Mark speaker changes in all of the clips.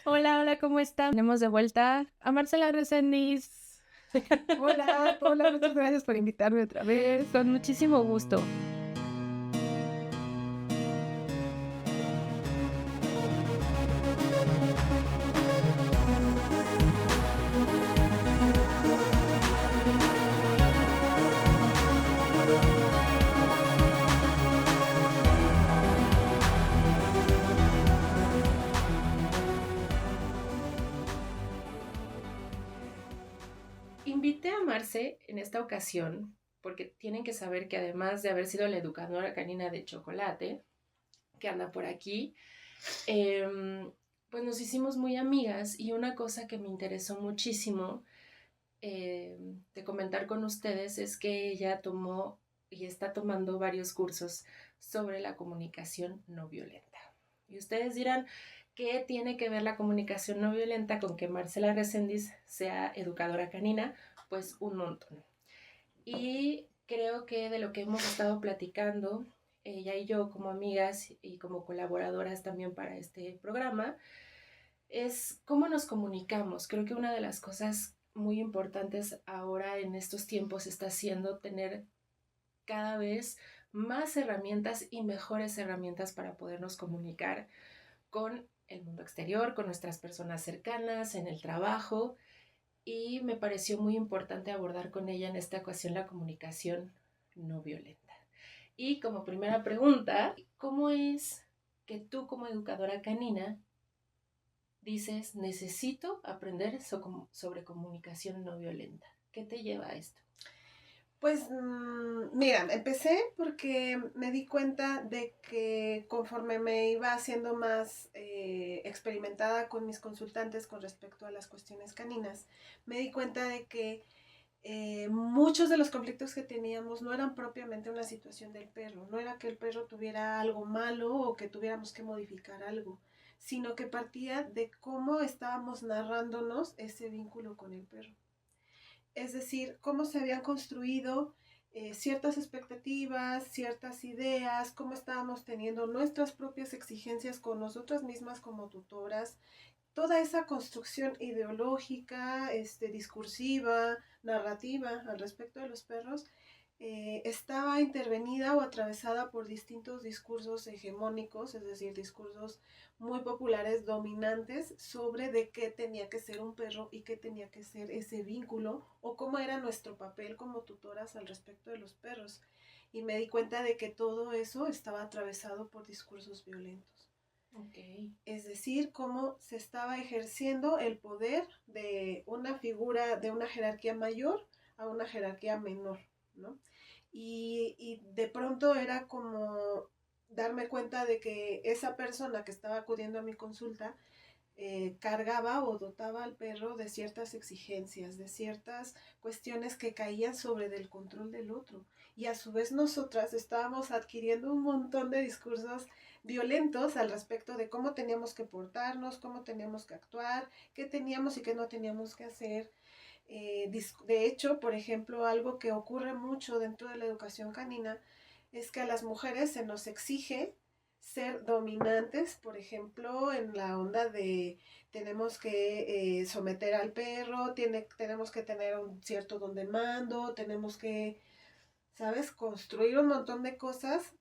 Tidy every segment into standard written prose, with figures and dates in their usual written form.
Speaker 1: Hola, hola, ¿cómo están? Tenemos de vuelta a Marcela Resendiz.
Speaker 2: Hola, hola, muchas gracias por invitarme otra vez.
Speaker 1: Con muchísimo gusto. Invité a Marce en esta ocasión porque tienen que saber que además de haber sido la educadora canina de Chocolate, que anda por aquí, pues nos hicimos muy amigas y una cosa que me interesó muchísimo de comentar con ustedes es que ella tomó y está tomando varios cursos sobre la comunicación no violenta. Y ustedes dirán, ¿qué tiene que ver la comunicación no violenta con que Marcela Resendiz sea educadora canina? Pues un montón. Y creo que de lo que hemos estado platicando, ella y yo como amigas y como colaboradoras también para este programa, es cómo nos comunicamos. Creo que una de las cosas muy importantes ahora en estos tiempos está siendo tener cada vez más herramientas y mejores herramientas para podernos comunicar con el mundo exterior, con nuestras personas cercanas, en el trabajo. Y me pareció muy importante abordar con ella en esta ocasión la comunicación no violenta. Y como primera pregunta, ¿cómo es que tú como educadora canina dices, necesito aprender sobre comunicación no violenta? ¿Qué te lleva a esto?
Speaker 2: Pues mira, empecé porque me di cuenta de que conforme me iba haciendo más experimentada con mis consultantes con respecto a las cuestiones caninas, me di cuenta de que muchos de los conflictos que teníamos no eran propiamente una situación del perro, no era que el perro tuviera algo malo o que tuviéramos que modificar algo, sino que partía de cómo estábamos narrándonos ese vínculo con el perro. Es decir, cómo se habían construido ciertas expectativas, ciertas ideas, cómo estábamos teniendo nuestras propias exigencias con nosotras mismas como tutoras, toda esa construcción ideológica, discursiva, narrativa al respecto de los perros, estaba intervenida o atravesada por distintos discursos hegemónicos, es decir, discursos muy populares, dominantes, sobre de qué tenía que ser un perro y qué tenía que ser ese vínculo o cómo era nuestro papel como tutoras al respecto de los perros. Y me di cuenta de que todo eso estaba atravesado por discursos violentos.
Speaker 1: Okay.
Speaker 2: Es decir, cómo se estaba ejerciendo el poder de una figura, de una jerarquía mayor a una jerarquía menor, ¿no? Y de pronto era como darme cuenta de que esa persona que estaba acudiendo a mi consulta cargaba o dotaba al perro de ciertas exigencias, de ciertas cuestiones que caían sobre del control del otro. Y a su vez nosotras estábamos adquiriendo un montón de discursos violentos al respecto de cómo teníamos que portarnos, cómo teníamos que actuar, qué teníamos y qué no teníamos que hacer. De hecho, por ejemplo, algo que ocurre mucho dentro de la educación canina es que a las mujeres se nos exige ser dominantes, por ejemplo, en la onda de tenemos que someter al perro, tenemos que tener un cierto don de mando, tenemos que, ¿sabes?, construir un montón de cosas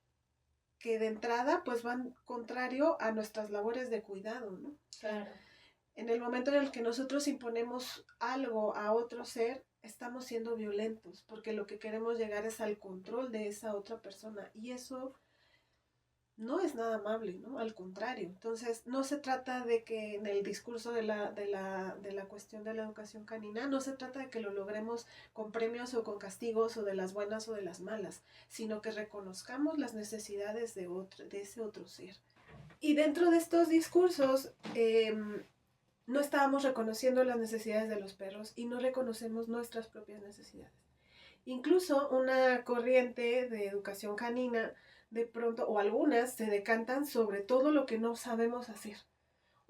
Speaker 2: que de entrada pues van contrario a nuestras labores de cuidado, ¿no? O sea,
Speaker 1: Claro.
Speaker 2: en el momento en el que nosotros imponemos algo a otro ser, estamos siendo violentos, porque lo que queremos llegar es al control de esa otra persona, y eso no es nada amable, ¿no? Al contrario. Entonces, no se trata de que en el discurso de la cuestión de la educación canina, no se trata de que lo logremos con premios o con castigos o de las buenas o de las malas, sino que reconozcamos las necesidades de ese otro ser. Y dentro de estos discursos, no estábamos reconociendo las necesidades de los perros y no reconocemos nuestras propias necesidades. Incluso una corriente de educación canina, de pronto, o algunas, se decantan sobre todo lo que no sabemos hacer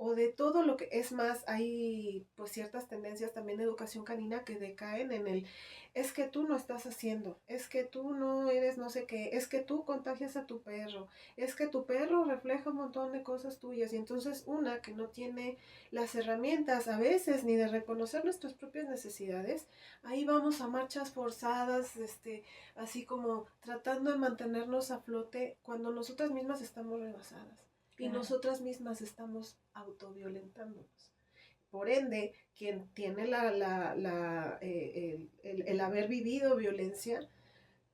Speaker 2: o de todo lo que es más, hay pues ciertas tendencias también de educación canina que decaen en el, es que tú no estás haciendo, es que tú no eres no sé qué, es que tú contagias a tu perro, es que tu perro refleja un montón de cosas tuyas y entonces una que no tiene las herramientas a veces ni de reconocer nuestras propias necesidades, ahí vamos a marchas forzadas, así como tratando de mantenernos a flote cuando nosotras mismas estamos rebasadas y
Speaker 1: Claro.
Speaker 2: nosotras mismas estamos autoviolentándonos. Por ende, quien tiene el haber vivido violencia,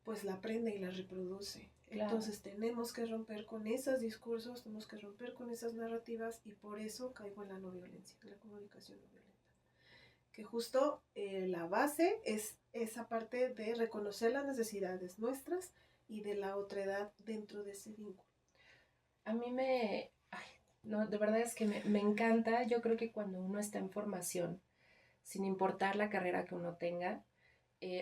Speaker 2: pues la aprende y la reproduce.
Speaker 1: Claro.
Speaker 2: Entonces tenemos que romper con esos discursos, tenemos que romper con esas narrativas y por eso caigo en la no violencia, en la comunicación no violenta. Que justo la base es esa parte de reconocer las necesidades nuestras y de la otredad dentro de ese vínculo.
Speaker 1: A mí no, de verdad es que me encanta. Yo creo que cuando uno está en formación, sin importar la carrera que uno tenga,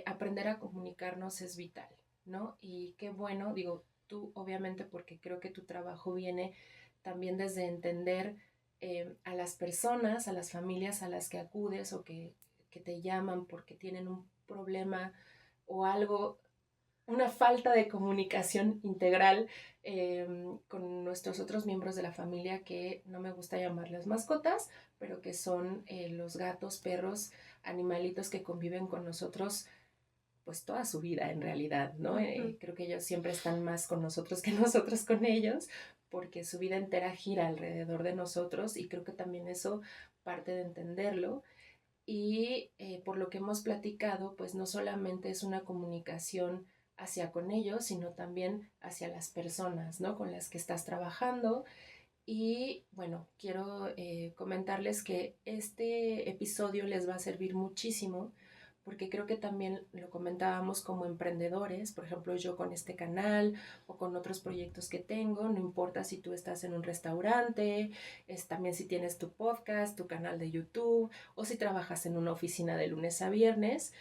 Speaker 1: aprender a comunicarnos es vital, ¿no? Y qué bueno, digo, tú obviamente porque creo que tu trabajo viene también desde entender a las personas, a las familias a las que acudes o que te llaman porque tienen un problema o algo, una falta de comunicación integral con nuestros otros miembros de la familia que no me gusta llamarles mascotas, pero que son los gatos, perros, animalitos que conviven con nosotros pues toda su vida en realidad, ¿no?
Speaker 2: Uh-huh.
Speaker 1: Creo que ellos siempre están más con nosotros que nosotros con ellos, porque su vida entera gira alrededor de nosotros y creo que también eso parte de entenderlo. Y por lo que hemos platicado, pues no solamente es una comunicación hacia con ellos, sino también hacia las personas, ¿no? Con las que estás trabajando. Y bueno, quiero comentarles que este episodio les va a servir muchísimo porque creo que también lo comentábamos como emprendedores, por ejemplo yo con este canal o con otros proyectos que tengo, no importa si tú estás en un restaurante, también si tienes tu podcast, tu canal de YouTube o si trabajas en una oficina de lunes a viernes.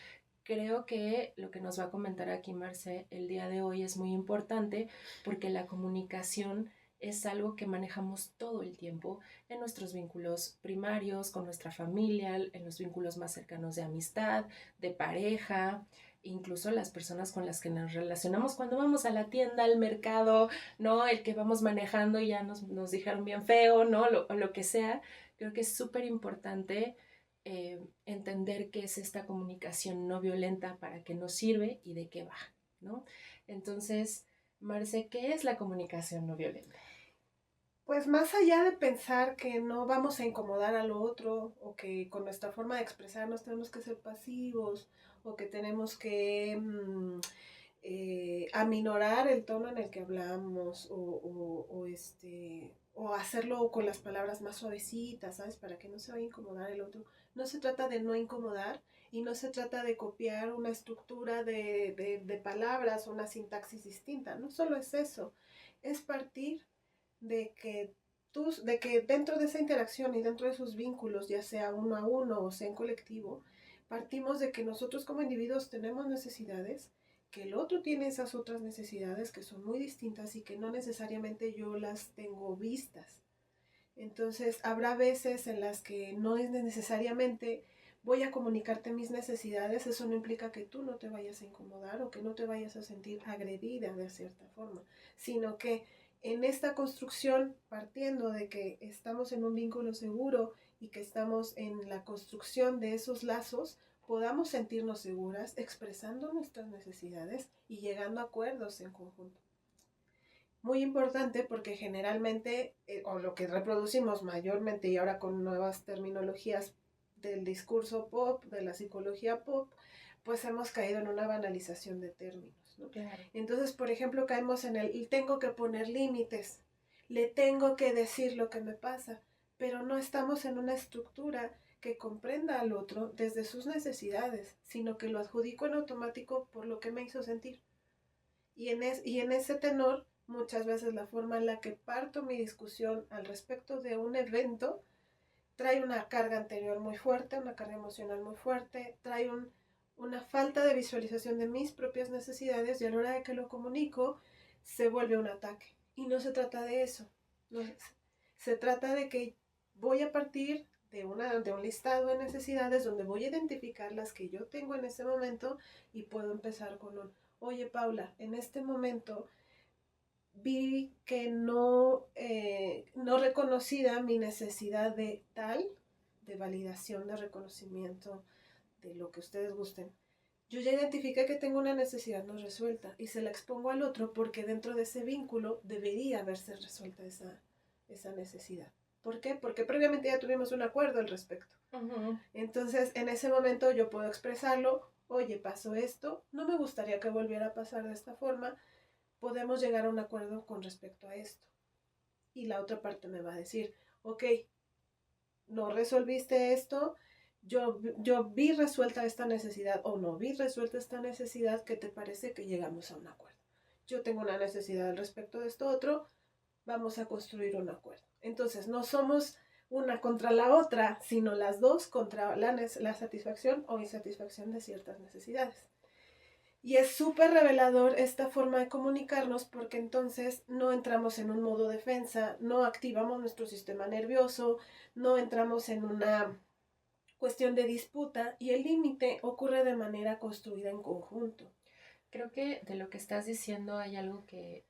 Speaker 1: Creo que lo que nos va a comentar aquí Marce el día de hoy es muy importante porque la comunicación es algo que manejamos todo el tiempo en nuestros vínculos primarios, con nuestra familia, en los vínculos más cercanos de amistad, de pareja, incluso las personas con las que nos relacionamos cuando vamos a la tienda, al mercado, ¿no? El que vamos manejando y ya nos dijeron bien feo, ¿no? Lo que sea. Creo que es súper importante entender qué es esta comunicación no violenta, para qué nos sirve y de qué va, ¿no? Entonces, Marce, ¿qué es la comunicación no violenta?
Speaker 2: Pues más allá de pensar que no vamos a incomodar al otro o que con nuestra forma de expresarnos tenemos que ser pasivos o que tenemos que aminorar el tono en el que hablamos o hacerlo con las palabras más suavecitas, ¿sabes? Para que no se vaya a incomodar el otro. No se trata de no incomodar y no se trata de copiar una estructura de palabras o una sintaxis distinta. No solo es eso, es partir de que dentro de esa interacción y dentro de esos vínculos, ya sea uno a uno o sea en colectivo, partimos de que nosotros como individuos tenemos necesidades, que el otro tiene esas otras necesidades que son muy distintas y que no necesariamente yo las tengo vistas. Entonces, habrá veces en las que no es necesariamente voy a comunicarte mis necesidades, eso no implica que tú no te vayas a incomodar o que no te vayas a sentir agredida de cierta forma, sino que en esta construcción, partiendo de que estamos en un vínculo seguro y que estamos en la construcción de esos lazos, podamos sentirnos seguras expresando nuestras necesidades y llegando a acuerdos en conjunto. Muy importante porque generalmente, o lo que reproducimos mayormente y ahora con nuevas terminologías del discurso pop, de la psicología pop, pues hemos caído en una banalización de términos, ¿no?
Speaker 1: Claro.
Speaker 2: Entonces, por ejemplo, caemos en el, y tengo que poner límites, le tengo que decir lo que me pasa, pero no estamos en una estructura que comprenda al otro desde sus necesidades, sino que lo adjudico en automático por lo que me hizo sentir. Y en ese tenor, muchas veces la forma en la que parto mi discusión al respecto de un evento trae una carga anterior muy fuerte, una carga emocional muy fuerte, trae una falta de visualización de mis propias necesidades y a la hora de que lo comunico se vuelve un ataque. Y no se trata de eso. No, se trata de que voy a partir de un listado de necesidades donde voy a identificar las que yo tengo en ese momento y puedo empezar con oye Paula, en este momento vi que no reconocida mi necesidad de tal, de validación, de reconocimiento, de lo que ustedes gusten. Yo ya identifiqué que tengo una necesidad no resuelta y se la expongo al otro porque dentro de ese vínculo debería haberse resuelta esa necesidad. ¿Por qué? Porque previamente ya tuvimos un acuerdo al respecto. Uh-huh. Entonces, en ese momento yo puedo expresarlo, oye, pasó esto, no me gustaría que volviera a pasar de esta forma, podemos llegar a un acuerdo con respecto a esto. Y la otra parte me va a decir, ok, no resolviste esto, yo vi resuelta esta necesidad o no vi resuelta esta necesidad, ¿qué te parece que llegamos a un acuerdo? Yo tengo una necesidad al respecto de esto otro, vamos a construir un acuerdo. Entonces, no somos una contra la otra, sino las dos contra la satisfacción o insatisfacción de ciertas necesidades. Y es súper revelador esta forma de comunicarnos porque entonces no entramos en un modo defensa, no activamos nuestro sistema nervioso, no entramos en una cuestión de disputa y el límite ocurre de manera construida en conjunto.
Speaker 1: Creo que de lo que estás diciendo hay algo que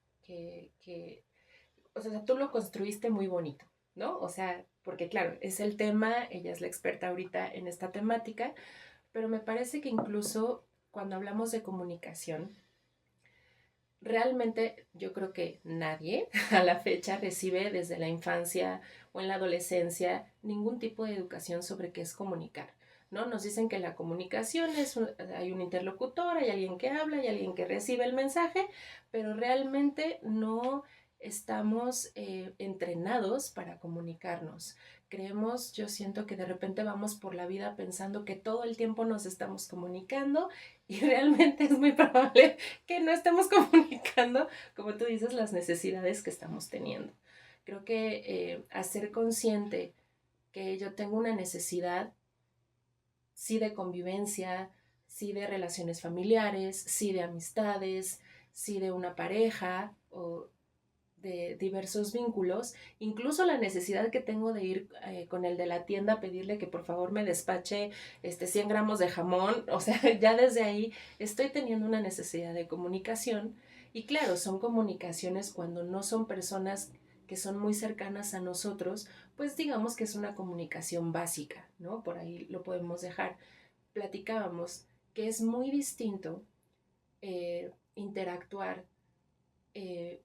Speaker 1: o sea, tú lo construiste muy bonito, ¿no? O sea, porque claro, es el tema, ella es la experta ahorita en esta temática, pero me parece que incluso cuando hablamos de comunicación, realmente yo creo que nadie a la fecha recibe desde la infancia o en la adolescencia ningún tipo de educación sobre qué es comunicar, ¿no? Nos dicen que la comunicación hay un interlocutor, hay alguien que habla, hay alguien que recibe el mensaje, pero realmente no estamos entrenados para comunicarnos. Creemos, yo siento que de repente vamos por la vida pensando que todo el tiempo nos estamos comunicando y realmente es muy probable que no estemos comunicando, como tú dices, las necesidades que estamos teniendo. Creo que hacer consciente que yo tengo una necesidad, sí de convivencia, sí de relaciones familiares, sí de amistades, sí de una pareja o de diversos vínculos, incluso la necesidad que tengo de ir con el de la tienda a pedirle que por favor me despache 100 gramos de jamón, o sea, ya desde ahí estoy teniendo una necesidad de comunicación y claro, son comunicaciones cuando no son personas que son muy cercanas a nosotros, pues digamos que es una comunicación básica, ¿no? Por ahí lo podemos dejar. Platicábamos que es muy distinto interactuar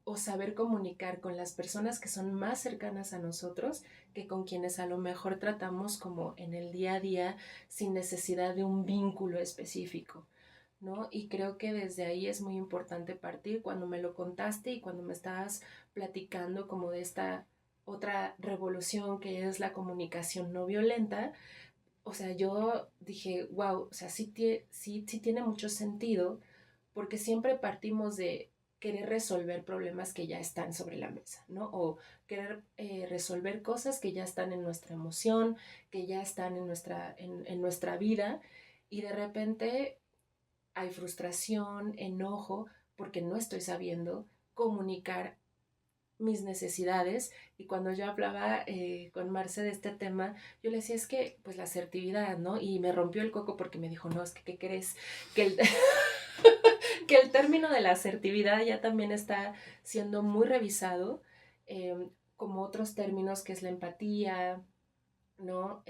Speaker 1: o saber comunicar con las personas que son más cercanas a nosotros que con quienes a lo mejor tratamos como en el día a día sin necesidad de un vínculo específico, ¿no? Y creo que desde ahí es muy importante partir cuando me lo contaste y cuando me estabas platicando como de esta otra revolución que es la comunicación no violenta. O sea, yo dije, wow, o sea, sí tiene mucho sentido porque siempre partimos de querer resolver problemas que ya están sobre la mesa, ¿no? O querer resolver cosas que ya están en nuestra emoción, que ya están en nuestra vida y de repente hay frustración, enojo, porque no estoy sabiendo comunicar mis necesidades y cuando yo hablaba con Marce de este tema, yo le decía, es que pues la asertividad, ¿no? Y me rompió el coco porque me dijo, no, es que, ¿qué crees? Que el, que el término de la asertividad ya también está siendo muy revisado, como otros términos que es la empatía, ¿no?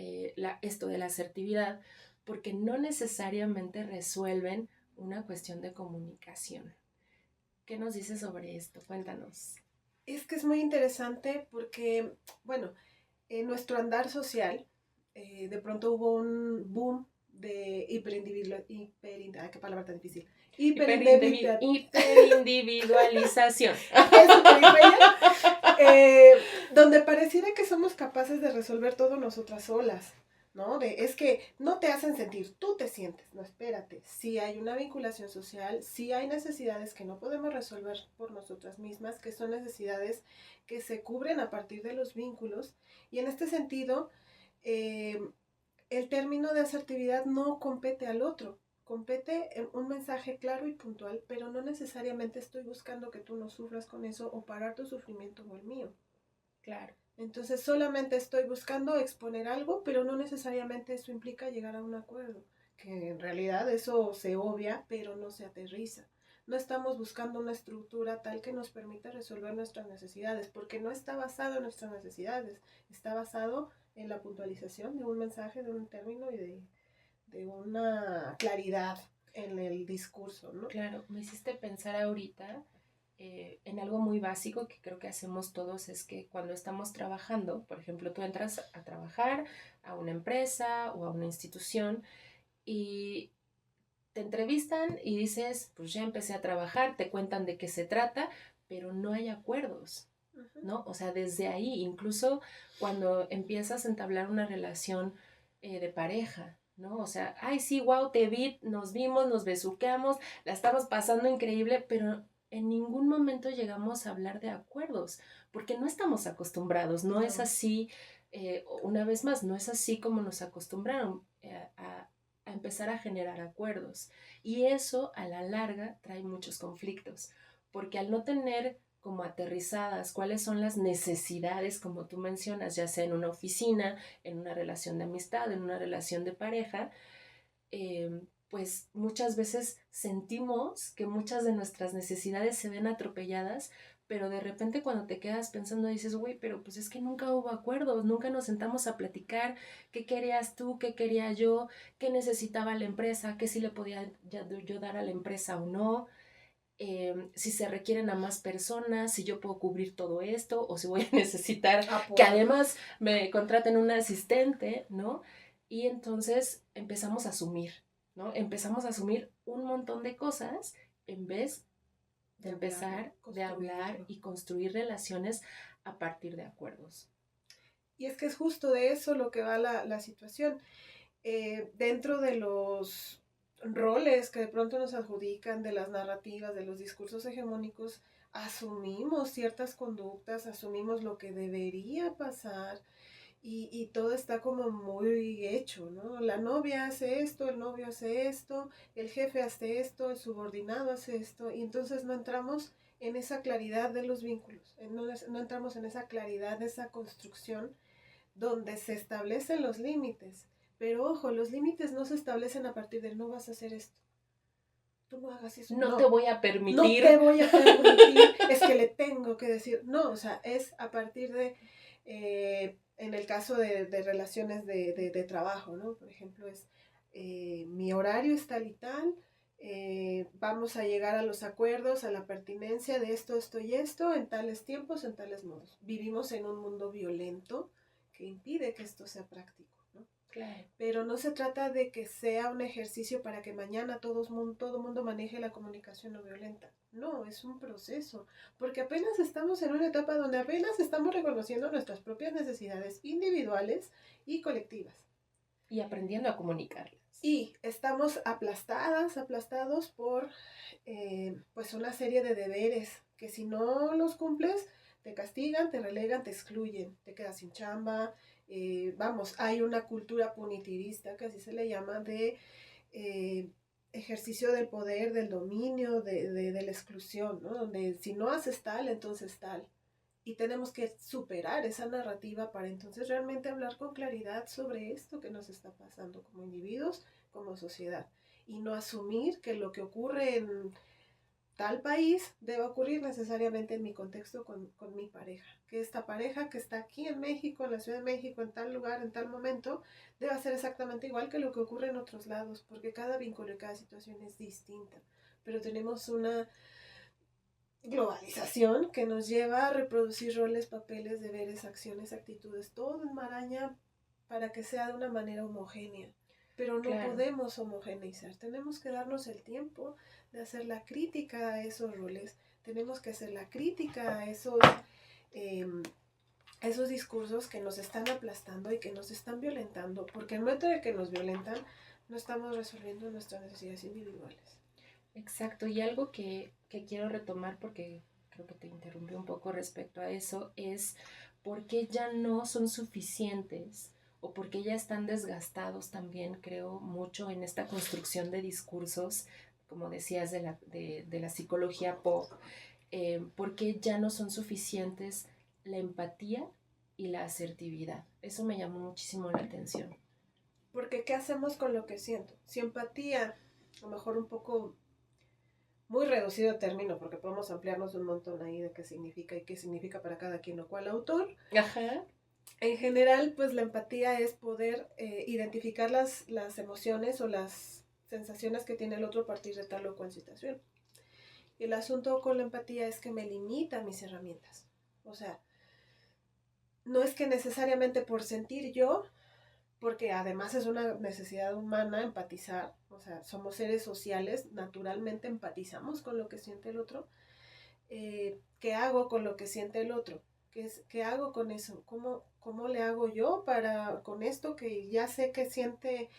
Speaker 1: Esto de la asertividad, porque no necesariamente resuelven una cuestión de comunicación. ¿Qué nos dices sobre esto? Cuéntanos.
Speaker 2: Es que es muy interesante porque, bueno, en nuestro andar social, de pronto hubo un boom de qué palabra tan difícil.
Speaker 1: Hiperindividualización.
Speaker 2: Donde pareciera que somos capaces de resolver todo nosotras solas, ¿no? Es que no te hacen sentir, tú te sientes. No, espérate. Sí hay una vinculación social, sí hay necesidades que no podemos resolver por nosotras mismas, que son necesidades que se cubren a partir de los vínculos. Y en este sentido, el término de asertividad no compete al otro. Compete un mensaje claro y puntual, pero no necesariamente estoy buscando que tú no sufras con eso o parar tu sufrimiento o el mío.
Speaker 1: Claro.
Speaker 2: Entonces solamente estoy buscando exponer algo, pero no necesariamente eso implica llegar a un acuerdo, que en realidad eso se obvia, pero no se aterriza. No estamos buscando una estructura tal que nos permita resolver nuestras necesidades, porque no está basado en nuestras necesidades, está basado en la puntualización de un mensaje, de un término y de una claridad en el discurso, ¿no?
Speaker 1: Claro, me hiciste pensar ahorita en algo muy básico que creo que hacemos todos, es que cuando estamos trabajando, por ejemplo, tú entras a trabajar a una empresa o a una institución y te entrevistan y dices, pues ya empecé a trabajar, te cuentan de qué se trata, pero no hay acuerdos, ¿no? O sea, desde ahí, incluso cuando empiezas a entablar una relación de pareja, ¿no? O sea, ay, sí, wow, te vi, nos vimos, nos besuqueamos, la estamos pasando increíble, pero en ningún momento llegamos a hablar de acuerdos, porque no estamos acostumbrados, no es así, una vez más, no es así como nos acostumbraron a empezar a generar acuerdos. Y eso a la larga trae muchos conflictos, porque al no tener como aterrizadas cuáles son las necesidades, como tú mencionas, ya sea en una oficina, en una relación de amistad, en una relación de pareja, pues muchas veces sentimos que muchas de nuestras necesidades se ven atropelladas, pero de repente cuando te quedas pensando dices, güey, pero pues es que nunca hubo acuerdos, nunca nos sentamos a platicar qué querías tú, qué quería yo, qué necesitaba la empresa, qué sí le podía yo dar a la empresa o no, si se requieren a más personas, si yo puedo cubrir todo esto o si voy a necesitar que además me contraten un asistente, ¿no? Y entonces empezamos a asumir, ¿no? Empezamos a asumir un montón de cosas en vez de empezar de hablar y construir relaciones a partir de acuerdos.
Speaker 2: Y es que es justo de eso lo que va la situación. Dentro de los roles que de pronto nos adjudican, de las narrativas, de los discursos hegemónicos, asumimos ciertas conductas, asumimos lo que debería pasar y todo está como muy hecho, ¿no? La novia hace esto, el novio hace esto, el jefe hace esto, el subordinado hace esto, y entonces no entramos en esa claridad de los vínculos, no entramos en esa claridad de esa construcción donde se establecen los límites. Pero ojo, los límites no se establecen a partir de no vas a hacer esto. Tú no hagas eso.
Speaker 1: No te voy a permitir.
Speaker 2: No te voy a permitir. Es que le tengo que decir. No, o sea, es a partir de, en el caso de relaciones de trabajo, ¿no? Por ejemplo, es mi horario es tal y tal. Vamos a llegar a los acuerdos, a la pertinencia de esto y esto, en tales tiempos, en tales modos. Vivimos en un mundo violento que impide que esto sea práctico, ¿no?
Speaker 1: Claro.
Speaker 2: Pero no se trata de que sea un ejercicio para que mañana todo mundo maneje la comunicación no violenta. No, es un proceso, porque apenas estamos en una etapa donde apenas estamos reconociendo nuestras propias necesidades individuales y colectivas.
Speaker 1: Y aprendiendo a comunicarlas.
Speaker 2: Y estamos aplastados por pues una serie de deberes que si no los cumples te castigan, te relegan, te excluyen, te quedas sin chamba. Vamos, hay una cultura punitivista, que así se le llama, de ejercicio del poder, del dominio, de la exclusión, ¿no? Donde si no haces tal, entonces tal. Y tenemos que superar esa narrativa para entonces realmente hablar con claridad sobre esto que nos está pasando como individuos, como sociedad. Y no asumir que lo que ocurre en tal país debe ocurrir necesariamente en mi contexto con mi pareja. Que esta pareja que está aquí en México, en la Ciudad de México, en tal lugar, en tal momento, debe ser exactamente igual que lo que ocurre en otros lados, porque cada vínculo y cada situación es distinta. Pero tenemos una globalización que nos lleva a reproducir roles, papeles, deberes, acciones, actitudes, todo enmaraña para que sea de una manera homogénea. Pero no podemos homogeneizar, tenemos que darnos el tiempo de hacer la crítica a esos roles, tenemos que hacer la crítica a esos discursos que nos están aplastando y que nos están violentando, porque en momento de que nos violentan, no estamos resolviendo nuestras necesidades individuales.
Speaker 1: Exacto, y algo que quiero retomar porque creo que te interrumpí un poco respecto a eso es por qué ya no son suficientes o por qué ya están desgastados también, creo, mucho en esta construcción de discursos, como decías, de la psicología pop, por qué ya no son suficientes la empatía y la asertividad. Eso me llamó muchísimo la atención.
Speaker 2: Porque ¿qué hacemos con lo que siento? Si empatía, a lo mejor un poco muy reducido término, porque podemos ampliarnos un montón ahí de qué significa y qué significa para cada quien o cual autor.
Speaker 1: Ajá.
Speaker 2: En general, pues la empatía es poder identificar las emociones o las sensaciones que tiene el otro a partir de tal o cual situación. Y el asunto con la empatía es que me limita mis herramientas. O sea, no es que necesariamente por sentir yo, porque además es una necesidad humana empatizar, o sea, somos seres sociales, naturalmente empatizamos con lo que siente el otro. ¿Qué hago con lo que siente el otro? ¿Qué hago con eso? ¿Cómo le hago yo para con esto que ya sé que siente,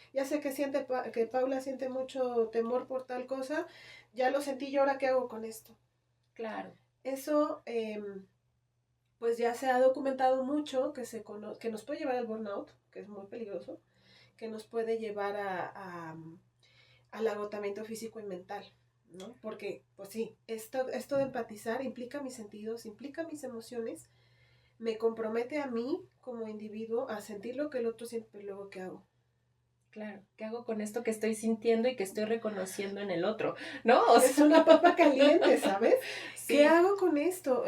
Speaker 2: que Paula siente mucho temor por tal cosa, ya lo sentí yo, ahora qué hago con esto?
Speaker 1: Claro.
Speaker 2: Eso, pues ya se ha documentado mucho que nos puede llevar al burnout, que es muy peligroso, que nos puede llevar al agotamiento físico y mental, ¿no? Porque, pues sí, esto de empatizar implica mis sentidos, implica mis emociones, me compromete a mí como individuo a sentir lo que el otro siente, pero luego ¿qué hago?
Speaker 1: Claro, ¿qué hago con esto que estoy sintiendo y que estoy reconociendo en el otro? ¿No? O
Speaker 2: es una papa caliente, ¿sabes?
Speaker 1: Sí.
Speaker 2: ¿Qué hago con esto?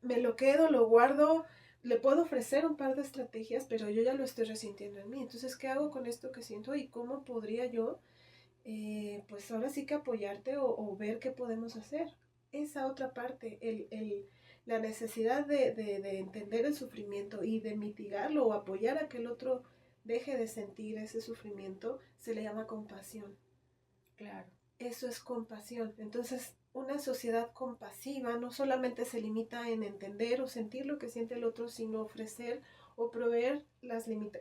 Speaker 2: Me lo quedo, lo guardo, le puedo ofrecer un par de estrategias, pero yo ya lo estoy resintiendo en mí. Entonces, ¿qué hago con esto que siento y cómo podría yo, pues ahora sí que apoyarte o ver qué podemos hacer? Esa otra parte, la necesidad de entender el sufrimiento y de mitigarlo o apoyar a que el otro deje de sentir ese sufrimiento, se le llama compasión.
Speaker 1: Claro.
Speaker 2: Eso es compasión. Entonces, una sociedad compasiva no solamente se limita en entender o sentir lo que siente el otro, sino ofrecer o proveer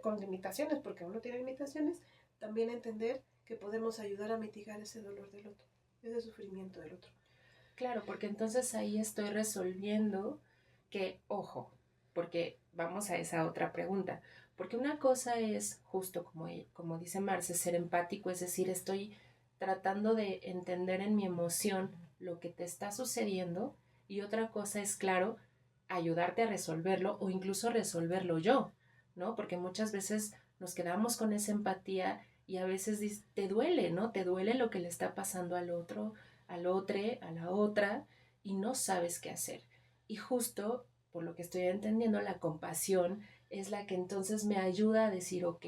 Speaker 2: con limitaciones, porque uno tiene limitaciones, también entender que podemos ayudar a mitigar ese dolor del otro, ese sufrimiento del otro.
Speaker 1: Claro, porque entonces ahí estoy resolviendo que, ojo, porque vamos a esa otra pregunta, porque una cosa es justo como dice Marce, ser empático, es decir, estoy tratando de entender en mi emoción lo que te está sucediendo y otra cosa es, claro, ayudarte a resolverlo o incluso resolverlo yo, ¿no? Porque muchas veces nos quedamos con esa empatía y a veces te duele, ¿no? Te duele lo que le está pasando al otro, al otro, a la otra, y no sabes qué hacer. Y justo, por lo que estoy entendiendo, la compasión es la que entonces me ayuda a decir, ok,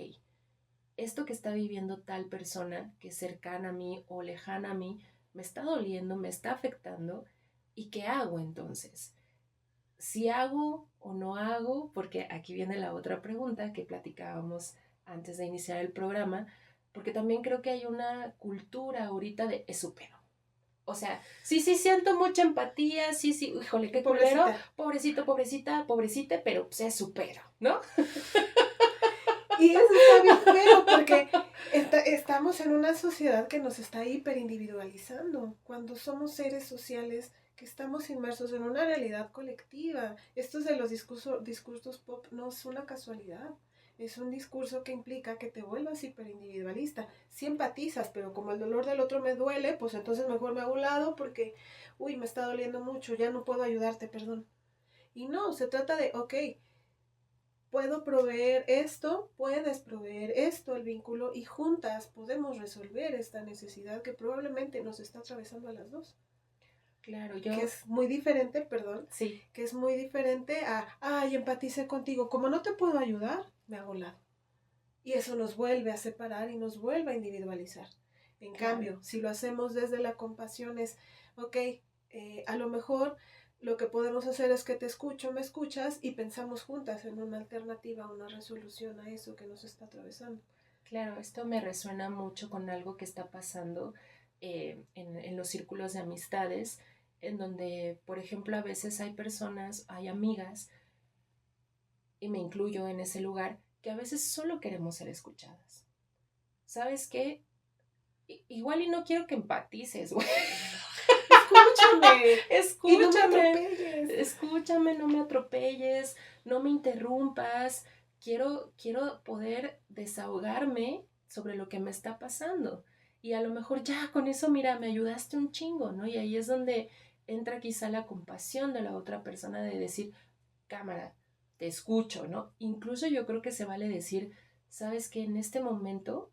Speaker 1: esto que está viviendo tal persona que es cercana a mí o lejana a mí, me está doliendo, me está afectando, ¿y qué hago entonces? Si hago o no hago, porque aquí viene la otra pregunta que platicábamos antes de iniciar el programa, porque también creo que hay una cultura ahorita de es supero. O sea, sí, siento mucha empatía, sí, híjole, qué culero, pobrecito, pobrecita, pobrecita, pero se supero, ¿no?
Speaker 2: Y eso está bien feo porque estamos en una sociedad que nos está hiperindividualizando. Cuando somos seres sociales que estamos inmersos en una realidad colectiva. Esto de los discursos pop no es una casualidad. Es un discurso que implica que te vuelvas hiperindividualista. Sí empatizas, pero como el dolor del otro me duele, pues entonces mejor me hago a un lado porque, uy, me está doliendo mucho, ya no puedo ayudarte, perdón. Y no, se trata de, ok, puedo proveer esto, puedes proveer esto, el vínculo, y juntas podemos resolver esta necesidad que probablemente nos está atravesando a las dos.
Speaker 1: Claro,
Speaker 2: que es muy diferente, perdón,
Speaker 1: sí,
Speaker 2: que es muy diferente a, ay, empaticé contigo, como no te puedo ayudar, me hago lado. Y eso nos vuelve a separar y nos vuelve a individualizar. En cambio, si lo hacemos desde la compasión es, ok, a lo mejor lo que podemos hacer es que te escucho, me escuchas y pensamos juntas en una alternativa, una resolución a eso que nos está atravesando.
Speaker 1: Claro, esto me resuena mucho con algo que está pasando en los círculos de amistades, en donde, por ejemplo, a veces hay personas, hay amigas, y me incluyo en ese lugar, que a veces solo queremos ser escuchadas. ¿Sabes qué? Igual y no quiero que empatices, güey.
Speaker 2: Escúchame.
Speaker 1: Escúchame.
Speaker 2: Y no me atropelles.
Speaker 1: Escúchame, no me atropelles, no me interrumpas. Quiero poder desahogarme sobre lo que me está pasando. Y a lo mejor ya con eso, mira, me ayudaste un chingo, ¿no? Y ahí es donde entra quizá la compasión de la otra persona de decir, cámara, te escucho, ¿no? Incluso yo creo que se vale decir, ¿sabes qué? En este momento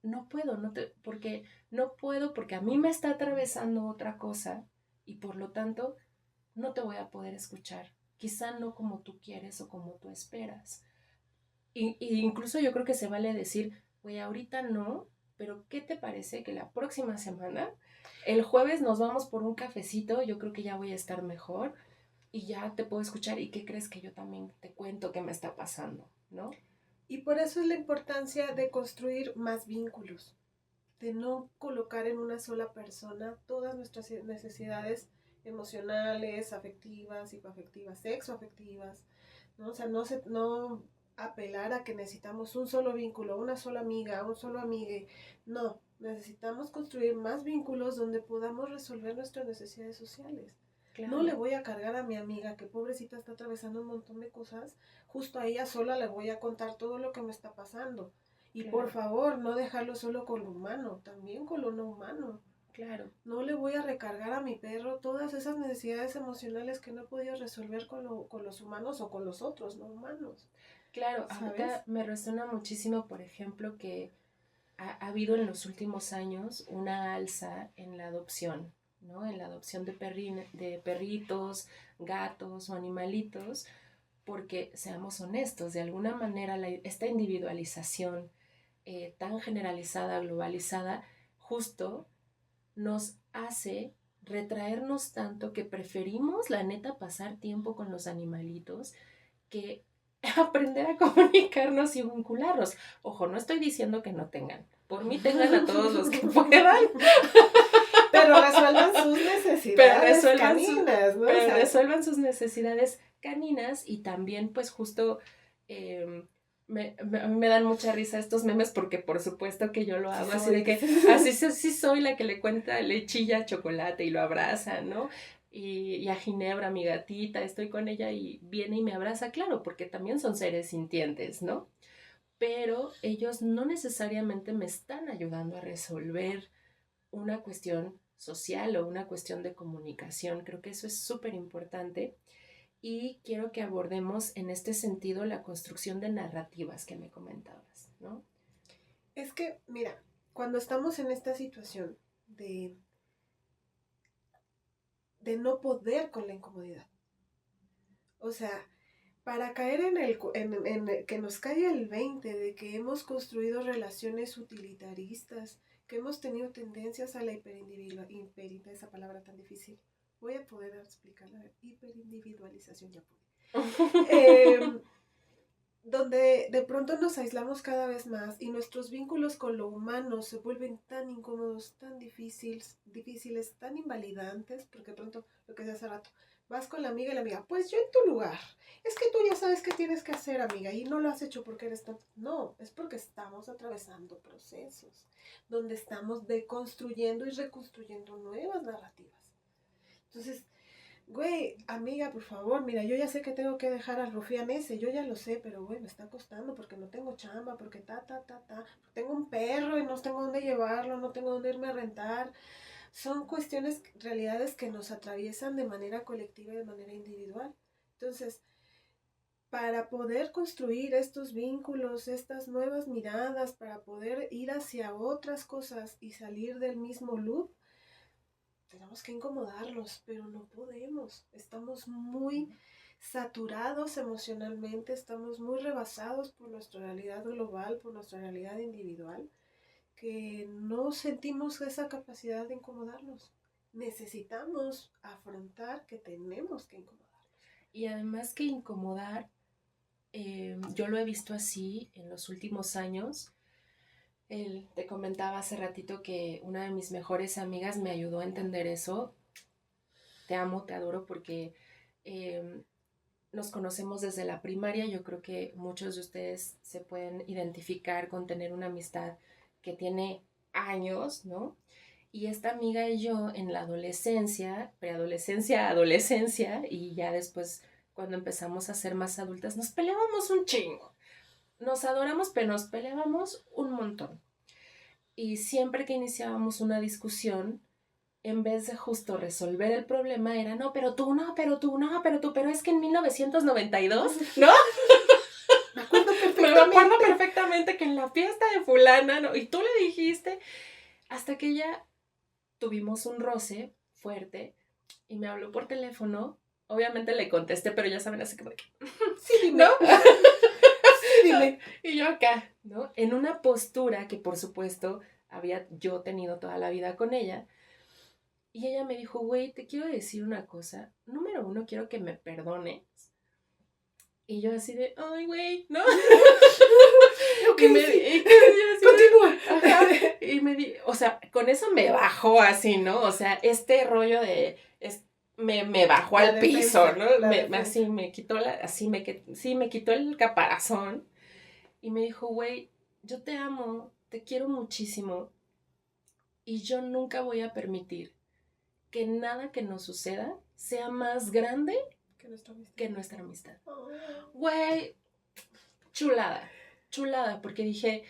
Speaker 1: no puedo, porque no puedo porque a mí me está atravesando otra cosa y por lo tanto no te voy a poder escuchar. Quizá no como tú quieres o como tú esperas. Y incluso yo creo que se vale decir, güey, ahorita no, pero ¿qué te parece que la próxima semana, el jueves nos vamos por un cafecito? Yo creo que ya voy a estar mejor y ya te puedo escuchar. ¿Y qué crees que yo también te cuento qué me está pasando, ¿no?
Speaker 2: Y por eso es la importancia de construir más vínculos, de no colocar en una sola persona todas nuestras necesidades emocionales, afectivas, psicoafectivas, sexoafectivas, ¿no? O sea, no apelar a que necesitamos un solo vínculo, una sola amiga, un solo amigue. No, necesitamos construir más vínculos donde podamos resolver nuestras necesidades sociales.
Speaker 1: Claro.
Speaker 2: No le voy a cargar a mi amiga que pobrecita está atravesando un montón de cosas, justo a ella sola le voy a contar todo lo que me está pasando. Y
Speaker 1: claro.
Speaker 2: Por favor, no dejarlo solo con lo humano, también con lo no humano.
Speaker 1: Claro.
Speaker 2: No le voy a recargar a mi perro todas esas necesidades emocionales que no he podido resolver con los humanos o con los otros no humanos.
Speaker 1: Claro,
Speaker 2: ¿sabes?
Speaker 1: ahorita me resuena muchísimo, por ejemplo, que ha habido en los últimos años una alza en la adopción, ¿no? En la adopción de perritos, gatos o animalitos, porque seamos honestos, de alguna manera esta individualización tan generalizada, globalizada, justo nos hace retraernos tanto que preferimos, la neta, pasar tiempo con los animalitos que aprender a comunicarnos y vincularnos. Ojo, no estoy diciendo que no tengan. Por mí tengan a todos los que puedan.
Speaker 2: Pero resuelvan sus necesidades caninas, ¿no?
Speaker 1: Pero resuelvan sus necesidades caninas y también, pues, justo me dan mucha risa estos memes porque por supuesto que yo lo hago, así de que así soy la que le cuenta lechilla chocolate y lo abraza, ¿no? Y a Ginebra, mi gatita, estoy con ella y viene y me abraza, claro, porque también son seres sintientes, ¿no? Pero ellos no necesariamente me están ayudando a resolver una cuestión social o una cuestión de comunicación. Creo que eso es súper importante y quiero que abordemos en este sentido la construcción de narrativas que me comentabas, ¿no?
Speaker 2: Es que, mira, cuando estamos en esta situación de no poder con la incomodidad, o sea, para caer en que nos caiga el 20 de que hemos construido relaciones utilitaristas, que hemos tenido tendencias a la hiperindividualización, esa palabra tan difícil. Voy a poder explicarla. Hiperindividualización, ya pude. Donde de pronto nos aislamos cada vez más y nuestros vínculos con lo humano se vuelven tan incómodos, tan difíciles, tan invalidantes, porque de pronto, lo que decía hace rato, vas con la amiga y la amiga, pues yo en tu lugar, es que tú ya sabes qué tienes que hacer, amiga, y no lo has hecho porque eres tan... No, es porque estamos atravesando procesos, donde estamos deconstruyendo y reconstruyendo nuevas narrativas. Entonces, güey, amiga, por favor, mira, yo ya sé que tengo que dejar al rufián ese, yo ya lo sé, pero güey, me está costando porque no tengo chamba, porque tengo un perro y no tengo dónde llevarlo, no tengo dónde irme a rentar. Son cuestiones, realidades que nos atraviesan de manera colectiva y de manera individual. Entonces, para poder construir estos vínculos, estas nuevas miradas, para poder ir hacia otras cosas y salir del mismo loop, tenemos que incomodarlos, pero no podemos. Estamos muy saturados emocionalmente, estamos muy rebasados por nuestra realidad global, por nuestra realidad individual, que no sentimos esa capacidad de incomodarnos. Necesitamos afrontar que tenemos que incomodarnos.
Speaker 1: Y además que incomodar, yo lo he visto así en los últimos años. Te comentaba hace ratito que una de mis mejores amigas me ayudó a entender eso. Te amo, te adoro porque nos conocemos desde la primaria. Yo creo que muchos de ustedes se pueden identificar con tener una amistad que tiene años, ¿no? Y esta amiga y yo en la adolescencia, preadolescencia, adolescencia y ya después cuando empezamos a ser más adultas, nos peleábamos un chingo. Nos adoramos, pero nos peleábamos un montón. Y siempre que iniciábamos una discusión, en vez de justo resolver el problema, era, no, pero tú, no, pero tú, no, pero tú, pero es que en 1992, ¿no?
Speaker 2: Me acuerdo
Speaker 1: Me
Speaker 2: perfectamente.
Speaker 1: acuerdo perfectamente que en la fiesta de fulana, ¿no? Y tú le dijiste, hasta que ya tuvimos un roce fuerte y me habló por teléfono. Obviamente le contesté, pero ya saben, así como de que,
Speaker 2: Sí, dime.
Speaker 1: ¿no?
Speaker 2: Sí, dime.
Speaker 1: Y yo acá, ¿no? En una postura que, por supuesto, había yo tenido toda la vida con ella. Y ella me dijo, güey, te quiero decir una cosa. Número uno, quiero que me perdones. Y yo así de, ay, güey, ¿no?
Speaker 2: Okay,
Speaker 1: y me
Speaker 2: sí.
Speaker 1: y yo así
Speaker 2: Continúa.
Speaker 1: ajá, y me di, o sea, con eso me bajó así, ¿no? O sea, este rollo de, me bajó
Speaker 2: La
Speaker 1: al piso,
Speaker 2: defensa,
Speaker 1: ¿no?
Speaker 2: la defensa.
Speaker 1: Así me quitó sí, me quitó el caparazón y me dijo, güey, yo te amo, te quiero muchísimo y yo nunca voy a permitir que nada que nos suceda sea más grande que nuestra amistad.
Speaker 2: Oh.
Speaker 1: Güey, chulada, chulada, porque dije,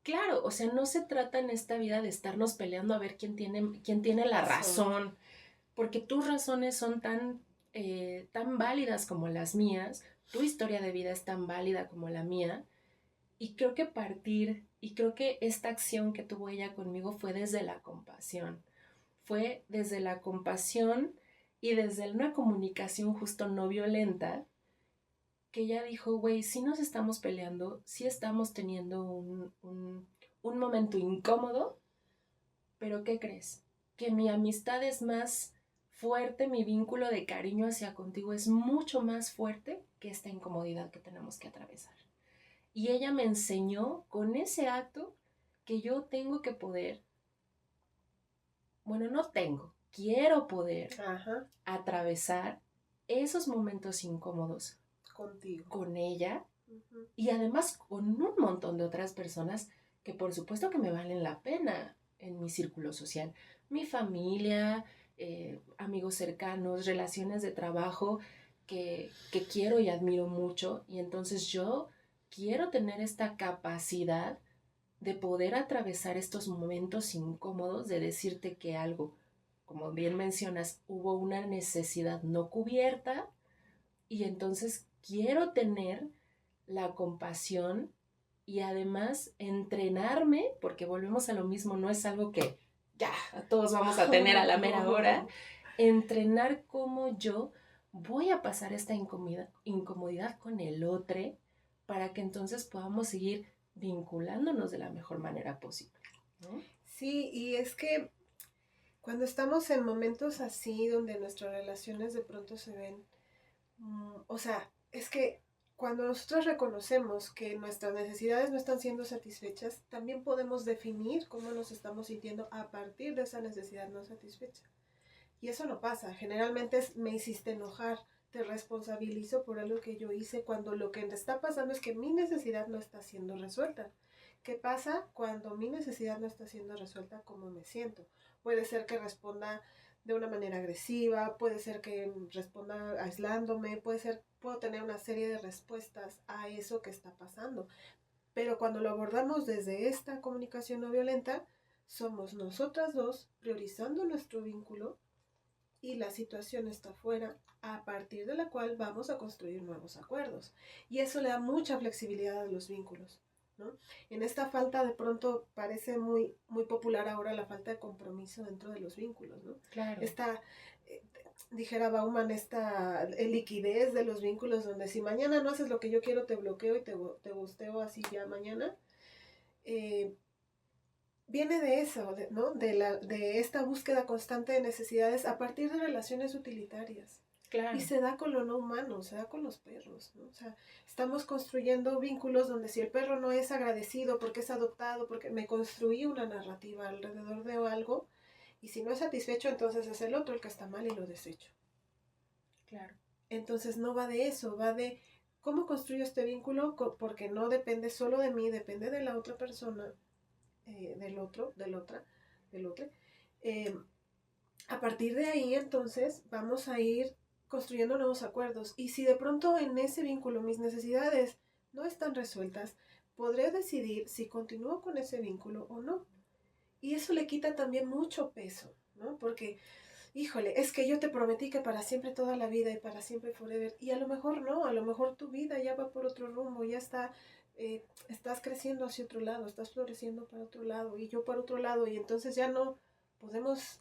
Speaker 1: claro, o sea, no se trata en esta vida de estarnos peleando a ver quién tiene la razón, porque tus razones son tan válidas como las mías, tu historia de vida es tan válida como la mía, y creo que esta acción que tuvo ella conmigo fue desde la compasión, y desde una comunicación justo no violenta, que ella dijo, güey, sí nos estamos peleando, sí estamos teniendo un momento incómodo, pero ¿qué crees? Que mi amistad es más fuerte, mi vínculo de cariño hacia contigo es mucho más fuerte que esta incomodidad que tenemos que atravesar. Y ella me enseñó con ese acto que yo tengo que poder, bueno, no tengo, quiero poder
Speaker 2: Ajá.
Speaker 1: atravesar esos momentos incómodos
Speaker 2: Contigo.
Speaker 1: con ella
Speaker 2: Uh-huh.
Speaker 1: y además con un montón de otras personas que por supuesto que me valen la pena en mi círculo social. Mi familia, amigos cercanos, relaciones de trabajo que quiero y admiro mucho. Y entonces yo quiero tener esta capacidad de poder atravesar estos momentos incómodos, de decirte que algo, como bien mencionas, hubo una necesidad no cubierta y entonces quiero tener la compasión y además entrenarme, porque volvemos a lo mismo, no es algo que ya todos vamos a tener a la mera hora, entrenar cómo yo voy a pasar esta incomodidad con el otro para que entonces podamos seguir vinculándonos de la mejor manera posible, ¿no?
Speaker 2: Sí, y es que cuando estamos en momentos así, donde nuestras relaciones de pronto se ven, o sea, es que cuando nosotros reconocemos que nuestras necesidades no están siendo satisfechas, también podemos definir cómo nos estamos sintiendo a partir de esa necesidad no satisfecha. Y eso no pasa. Generalmente es, me hiciste enojar, te responsabilizo por algo que yo hice, cuando lo que te está pasando es que mi necesidad no está siendo resuelta. ¿Qué pasa cuando mi necesidad no está siendo resuelta? ¿Cómo me siento? Puede ser que responda de una manera agresiva, puede ser que responda aislándome, puedo tener una serie de respuestas a eso que está pasando. Pero cuando lo abordamos desde esta comunicación no violenta, somos nosotras dos priorizando nuestro vínculo y la situación está fuera, a partir de la cual vamos a construir nuevos acuerdos. Y eso le da mucha flexibilidad a los vínculos, ¿no? En esta falta, de pronto parece muy, muy popular ahora la falta de compromiso dentro de los vínculos, ¿no?
Speaker 1: Claro.
Speaker 2: Esta, dijera Bauman, esta liquidez de los vínculos, donde si mañana no haces lo que yo quiero, te bloqueo y te gusteo así ya mañana. Viene de eso, ¿no? De esta búsqueda constante de necesidades a partir de relaciones utilitarias.
Speaker 1: Claro.
Speaker 2: Y se da con lo no humano, se da con los perros, ¿no? O sea, estamos construyendo vínculos donde si el perro no es agradecido porque es adoptado, porque me construí una narrativa alrededor de algo, y si no es satisfecho, entonces es el otro el que está mal y lo desecho.
Speaker 1: Claro.
Speaker 2: Entonces no va de eso, va de cómo construyo este vínculo, porque no depende solo de mí, depende de la otra persona, del otro. A partir de ahí, entonces, vamos a ir construyendo nuevos acuerdos. Y si de pronto en ese vínculo mis necesidades no están resueltas, podré decidir si continúo con ese vínculo o no. Y eso le quita también mucho peso, ¿no? Porque, híjole, es que yo te prometí que para siempre toda la vida y para siempre forever, y a lo mejor no, a lo mejor tu vida ya va por otro rumbo, ya está, estás creciendo hacia otro lado, estás floreciendo para otro lado, y yo para otro lado, y entonces ya no podemos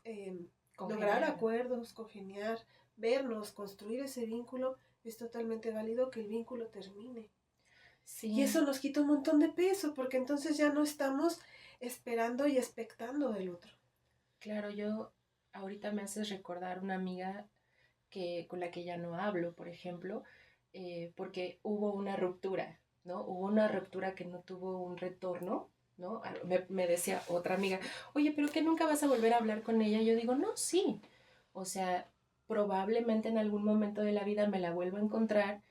Speaker 2: lograr acuerdos, congeniar, vernos, construir ese vínculo. Es totalmente válido que el vínculo termine. Sí. Y eso nos quita un montón de peso, porque entonces ya no estamos esperando y expectando del otro.
Speaker 1: Claro, yo ahorita me haces recordar una amiga con la que ya no hablo, por ejemplo, porque hubo una ruptura, ¿no? Hubo una ruptura que no tuvo un retorno, ¿no? Me decía otra amiga, oye, pero que nunca vas a volver a hablar con ella. Yo digo, no, sí. O sea, probablemente en algún momento de la vida me la vuelvo a encontrar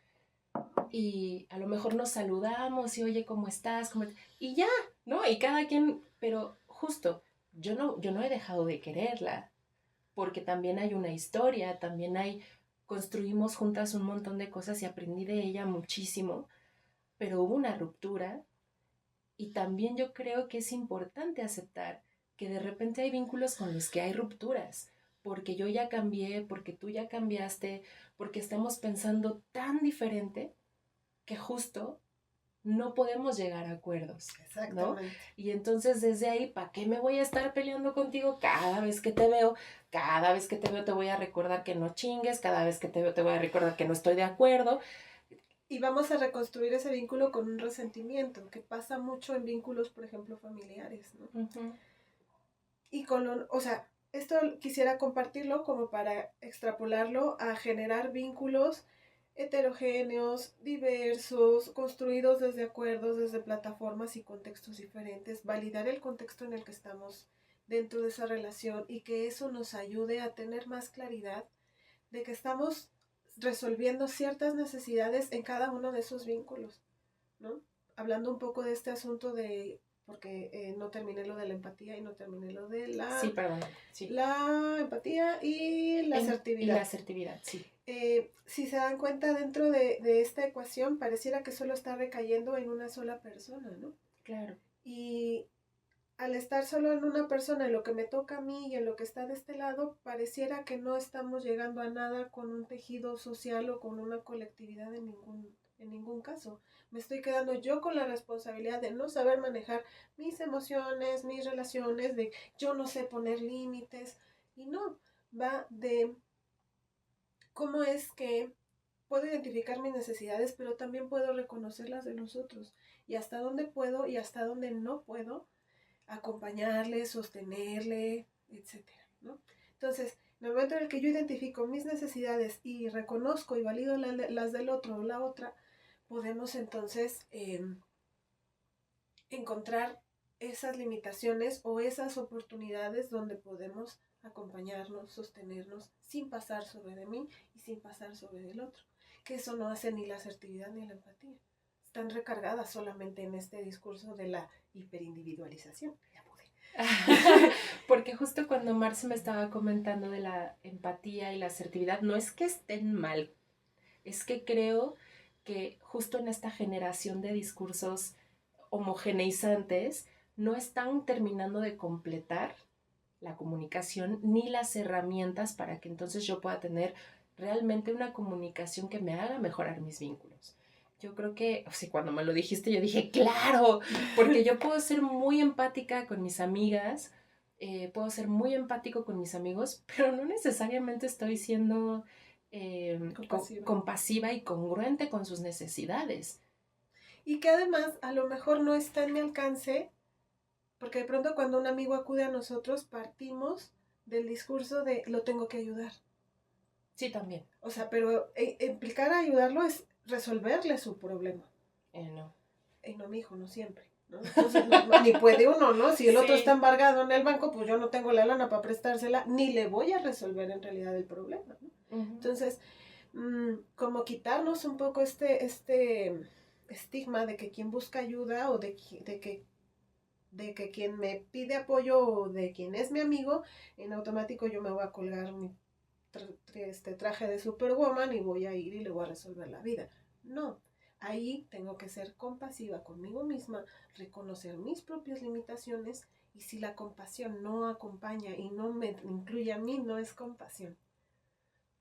Speaker 1: y a lo mejor nos saludamos y oye, ¿cómo estás? Y ya, ¿no? Y cada quien, pero justo, yo no he dejado de quererla, porque también hay una historia, también construimos juntas un montón de cosas y aprendí de ella muchísimo, pero hubo una ruptura y también yo creo que es importante aceptar que de repente hay vínculos con los que hay rupturas, porque yo ya cambié, porque tú ya cambiaste, porque estamos pensando tan diferente que justo no podemos llegar a acuerdos, ¿no? Y entonces desde ahí, ¿para qué me voy a estar peleando contigo cada vez que te veo? Cada vez que te veo te voy a recordar que no chingues, cada vez que te veo te voy a recordar que no estoy de acuerdo.
Speaker 2: Y vamos a reconstruir ese vínculo con un resentimiento, que pasa mucho en vínculos, por ejemplo, familiares, ¿no? Uh-huh. Y o sea, esto quisiera compartirlo como para extrapolarlo a generar vínculos heterogéneos, diversos, construidos desde acuerdos, desde plataformas y contextos diferentes, validar el contexto en el que estamos dentro de esa relación y que eso nos ayude a tener más claridad de que estamos resolviendo ciertas necesidades en cada uno de esos vínculos, ¿no? Hablando un poco de este asunto de, porque no terminé lo de la empatía y no terminé lo de la...
Speaker 1: Sí, perdón. Sí.
Speaker 2: La empatía y la asertividad.
Speaker 1: Y la asertividad, sí.
Speaker 2: Si se dan cuenta, dentro de esta ecuación pareciera que solo está recayendo en una sola persona, ¿no?
Speaker 1: Claro.
Speaker 2: Y al estar solo en una persona, en lo que me toca a mí y en lo que está de este lado, pareciera que no estamos llegando a nada con un tejido social o con una colectividad en ningún caso. Me estoy quedando yo con la responsabilidad de no saber manejar mis emociones, mis relaciones, de yo no sé poner límites. Y no, va de cómo es que puedo identificar mis necesidades, pero también puedo reconocer las de los otros. Y hasta dónde puedo y hasta dónde no puedo acompañarle, sostenerle, etcétera, ¿no? Entonces, en el momento en el que yo identifico mis necesidades y reconozco y valido las del otro o la otra, podemos entonces encontrar esas limitaciones o esas oportunidades donde podemos acompañarnos, sostenernos, sin pasar sobre de mí y sin pasar sobre del otro. Que eso no hace ni la asertividad ni la empatía. Están recargadas solamente en este discurso de la hiperindividualización. Ya pude.
Speaker 1: Porque justo cuando Marce me estaba comentando de la empatía y la asertividad, no es que estén mal, es que creo que justo en esta generación de discursos homogeneizantes no están terminando de completar la comunicación ni las herramientas para que entonces yo pueda tener realmente una comunicación que me haga mejorar mis vínculos. Yo creo que, o sea, cuando me lo dijiste, yo dije, claro, porque yo puedo ser muy empática con mis amigas, puedo ser muy empático con mis amigos, pero no necesariamente estoy siendo compasiva y congruente con sus necesidades.
Speaker 2: Y que además a lo mejor no está en mi alcance, porque de pronto cuando un amigo acude a nosotros partimos del discurso de lo tengo que ayudar.
Speaker 1: Sí, también.
Speaker 2: O sea, pero implicar ayudarlo es resolverle su problema.
Speaker 1: No.
Speaker 2: No, mijo, no siempre, ¿no? Entonces, ni puede uno, ¿no? Si el otro está embargado en el banco, pues yo no tengo la lana para prestársela, ni le voy a resolver en realidad el problema, ¿no? Uh-huh. Entonces, como quitarnos un poco este estigma de que quien busca ayuda o de que quien me pide apoyo o de quien es mi amigo, en automático yo me voy a colgar mi traje de Superwoman y voy a ir y le voy a resolver la vida. No, Ahí tengo que ser compasiva conmigo misma, reconocer mis propias limitaciones, y si la compasión no acompaña y no me incluye a mí, no es compasión,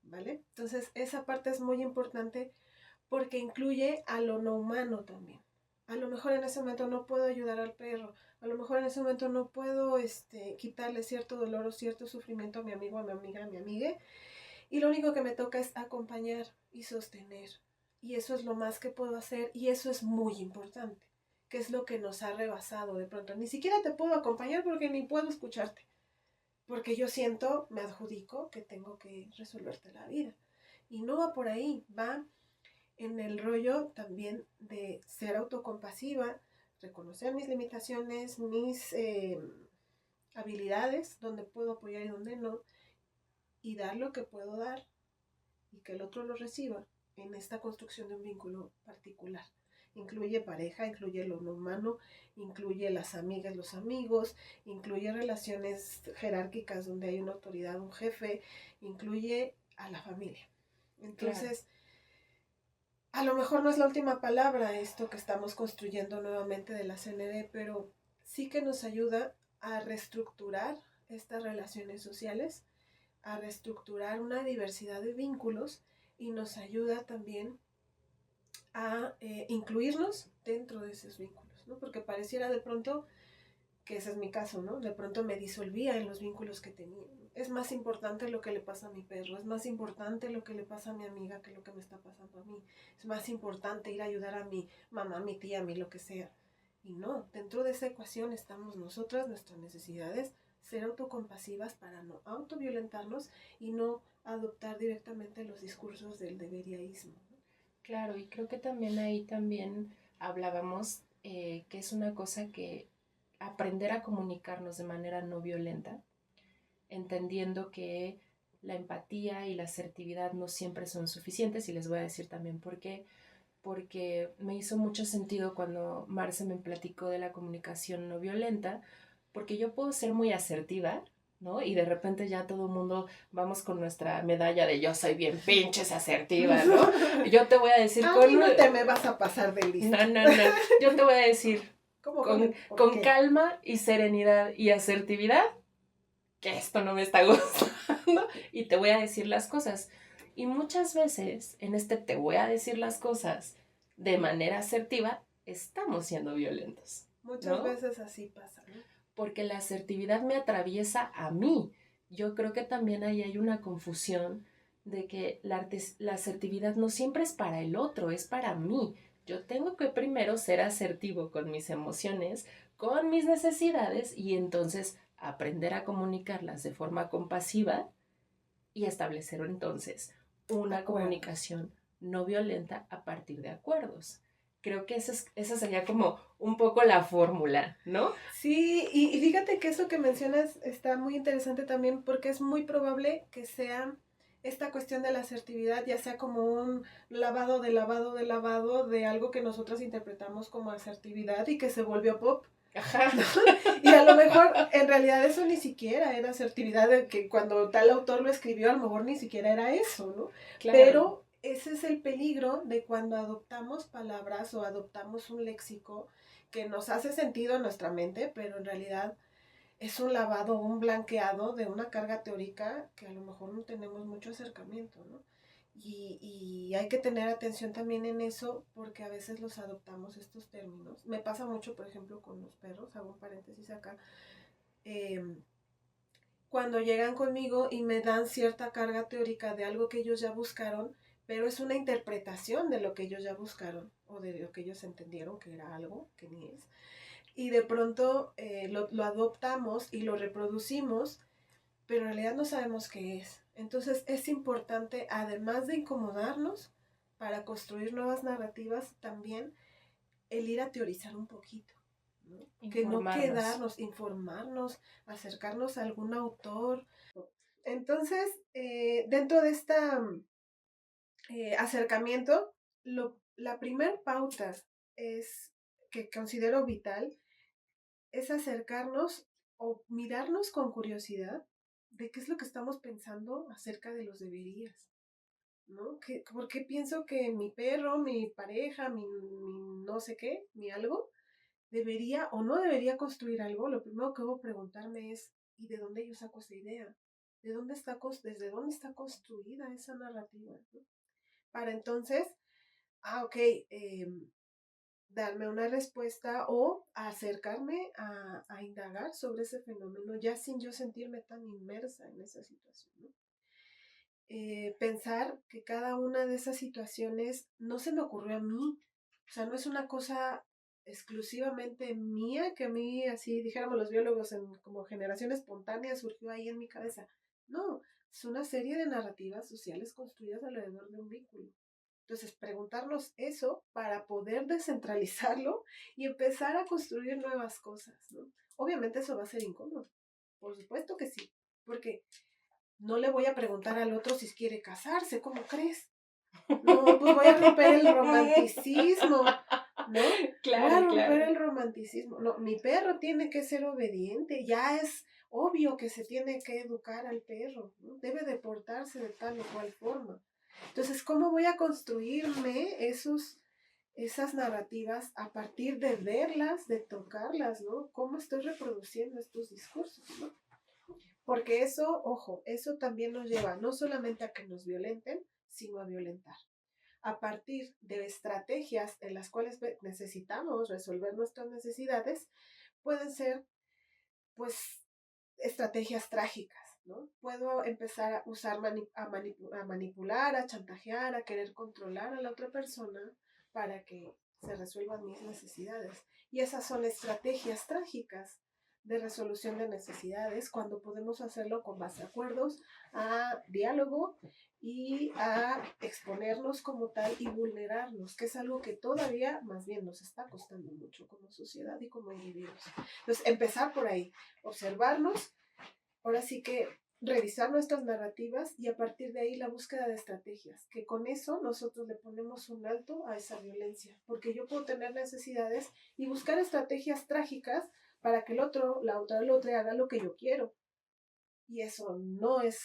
Speaker 2: ¿vale? Entonces esa parte es muy importante porque incluye a lo no humano también. A lo mejor en ese momento no puedo ayudar al perro, a lo mejor en ese momento no puedo quitarle cierto dolor o cierto sufrimiento a mi amigo, a mi amiga, a mi amiga, y lo único que me toca es acompañar y sostener. Y eso es lo más que puedo hacer, y eso es muy importante, que es lo que nos ha rebasado de pronto. Ni siquiera te puedo acompañar porque ni puedo escucharte, porque yo siento, me adjudico que tengo que resolverte la vida. Y no va por ahí, va en el rollo también de ser autocompasiva, reconocer mis limitaciones, mis habilidades, donde puedo apoyar y donde no, y dar lo que puedo dar y que el otro lo reciba en esta construcción de un vínculo particular. Incluye pareja, incluye lo no humano, incluye las amigas, los amigos, incluye relaciones jerárquicas donde hay una autoridad, un jefe, incluye a la familia.
Speaker 1: Claro.
Speaker 2: Entonces, a lo mejor no es la última palabra esto que estamos construyendo nuevamente de la CND, pero sí que nos ayuda a reestructurar estas relaciones sociales, a reestructurar una diversidad de vínculos, y nos ayuda también a incluirnos dentro de esos vínculos, ¿no? Porque pareciera de pronto, que ese es mi caso, ¿no? De pronto me disolvía en los vínculos que tenía. Es más importante lo que le pasa a mi perro, es más importante lo que le pasa a mi amiga que lo que me está pasando a mí. Es más importante ir a ayudar a mi mamá, a mi tía, a mí, lo que sea. Y no, dentro de esa ecuación estamos nosotras, nuestras necesidades, ser autocompasivas para no autoviolentarnos y no adoptar directamente los discursos del deberiaísmo, ¿no?
Speaker 1: Claro, y creo que también ahí también hablábamos que es una cosa que aprender a comunicarnos de manera no violenta, entendiendo que la empatía y la asertividad no siempre son suficientes, y les voy a decir también por qué, porque me hizo mucho sentido cuando Marce me platicó de la comunicación no violenta, porque yo puedo ser muy asertiva, ¿no? Y de repente ya todo el mundo vamos con nuestra medalla de yo soy bien pinches asertiva, ¿no? Yo te voy a decir
Speaker 2: A
Speaker 1: con...
Speaker 2: mí no te me vas a pasar de listo.
Speaker 1: No, no, no. Yo te voy a decir
Speaker 2: ¿Cómo
Speaker 1: con calma y serenidad y asertividad que esto no me está gustando y te voy a decir las cosas. Y muchas veces en este te voy a decir las cosas de manera asertiva, estamos siendo violentos.
Speaker 2: Muchas
Speaker 1: ¿No?
Speaker 2: veces así pasa, ¿no?
Speaker 1: Porque la asertividad me atraviesa a mí. Yo creo que también ahí hay una confusión de que la asertividad no siempre es para el otro, es para mí. Yo tengo que primero ser asertivo con mis emociones, con mis necesidades, y entonces aprender a comunicarlas de forma compasiva y establecer entonces una comunicación no violenta a partir de acuerdos. Creo que esa sería como un poco la fórmula, ¿no?
Speaker 2: Sí, y fíjate que eso que mencionas está muy interesante también, porque es muy probable que sea esta cuestión de la asertividad, ya sea como un lavado de lavado de lavado de algo que nosotras interpretamos como asertividad y que se volvió pop.
Speaker 1: Ajá.
Speaker 2: ¿No? Y a lo mejor en realidad eso ni siquiera era asertividad, de que cuando tal autor lo escribió a lo mejor ni siquiera era eso, ¿no? Claro. Pero ese es el peligro de cuando adoptamos palabras o adoptamos un léxico que nos hace sentido en nuestra mente, pero en realidad es un lavado, un blanqueado de una carga teórica que a lo mejor no tenemos mucho acercamiento, ¿no? Y hay que tener atención también en eso, porque a veces los adoptamos estos términos. Me pasa mucho, por ejemplo, con los perros, hago un paréntesis acá, cuando llegan conmigo y me dan cierta carga teórica de algo que ellos ya buscaron, pero es una interpretación de lo que ellos ya buscaron o de lo que ellos entendieron que era algo que ni es. Y de pronto lo adoptamos y lo reproducimos, pero en realidad no sabemos qué es. Entonces es importante, además de incomodarnos, para construir nuevas narrativas, también el ir a teorizar un poquito, ¿no? Que no quedarnos, informarnos, acercarnos a algún autor. Entonces, dentro de este acercamiento, la primer pauta es, que considero vital, es acercarnos o mirarnos con curiosidad de qué es lo que estamos pensando acerca de los deberías, ¿no? ¿Por qué pienso que mi perro, mi pareja, mi no sé qué, mi algo, debería o no debería construir algo? Lo primero que debo preguntarme es, ¿y de dónde yo saco esa idea? ¿Desde dónde está construida esa narrativa? ¿No? Para entonces, ok, darme una respuesta o acercarme a indagar sobre ese fenómeno, ya sin yo sentirme tan inmersa en esa situación, ¿no? Pensar que cada una de esas situaciones no se me ocurrió a mí, o sea, no es una cosa exclusivamente mía, que a mí, así dijéramos los biólogos, como generación espontánea surgió ahí en mi cabeza. No, es una serie de narrativas sociales construidas alrededor de un vínculo. Entonces, preguntarnos eso para poder descentralizarlo y empezar a construir nuevas cosas, ¿no? Obviamente eso va a ser incómodo, por supuesto que sí, porque no le voy a preguntar al otro si quiere casarse, ¿cómo crees? No, pues voy a romper el romanticismo, ¿no? Voy a
Speaker 1: Claro,
Speaker 2: romper
Speaker 1: claro.
Speaker 2: el romanticismo. No, mi perro tiene que ser obediente, ya es obvio que se tiene que educar al perro, ¿no? Debe de portarse de tal o cual forma. Entonces, ¿cómo voy a construirme esas narrativas a partir de verlas, de tocarlas, ¿no? ¿Cómo estoy reproduciendo estos discursos, ¿no? Porque eso, ojo, eso también nos lleva no solamente a que nos violenten, sino a violentar. A partir de estrategias en las cuales necesitamos resolver nuestras necesidades, pueden ser, pues, estrategias trágicas, ¿no? Puedo empezar a usar, a manipular, a chantajear, a querer controlar a la otra persona para que se resuelvan mis necesidades. Y esas son estrategias trágicas de resolución de necesidades cuando podemos hacerlo con base a acuerdos, a diálogo y a exponernos como tal y vulnerarnos, que es algo que todavía más bien nos está costando mucho como sociedad y como individuos. Entonces, empezar por ahí, observarnos, ahora sí que revisar nuestras narrativas y a partir de ahí la búsqueda de estrategias, que con eso nosotros le ponemos un alto a esa violencia, porque yo puedo tener necesidades y buscar estrategias trágicas para que el otro, la otra, el otro haga lo que yo quiero. Y eso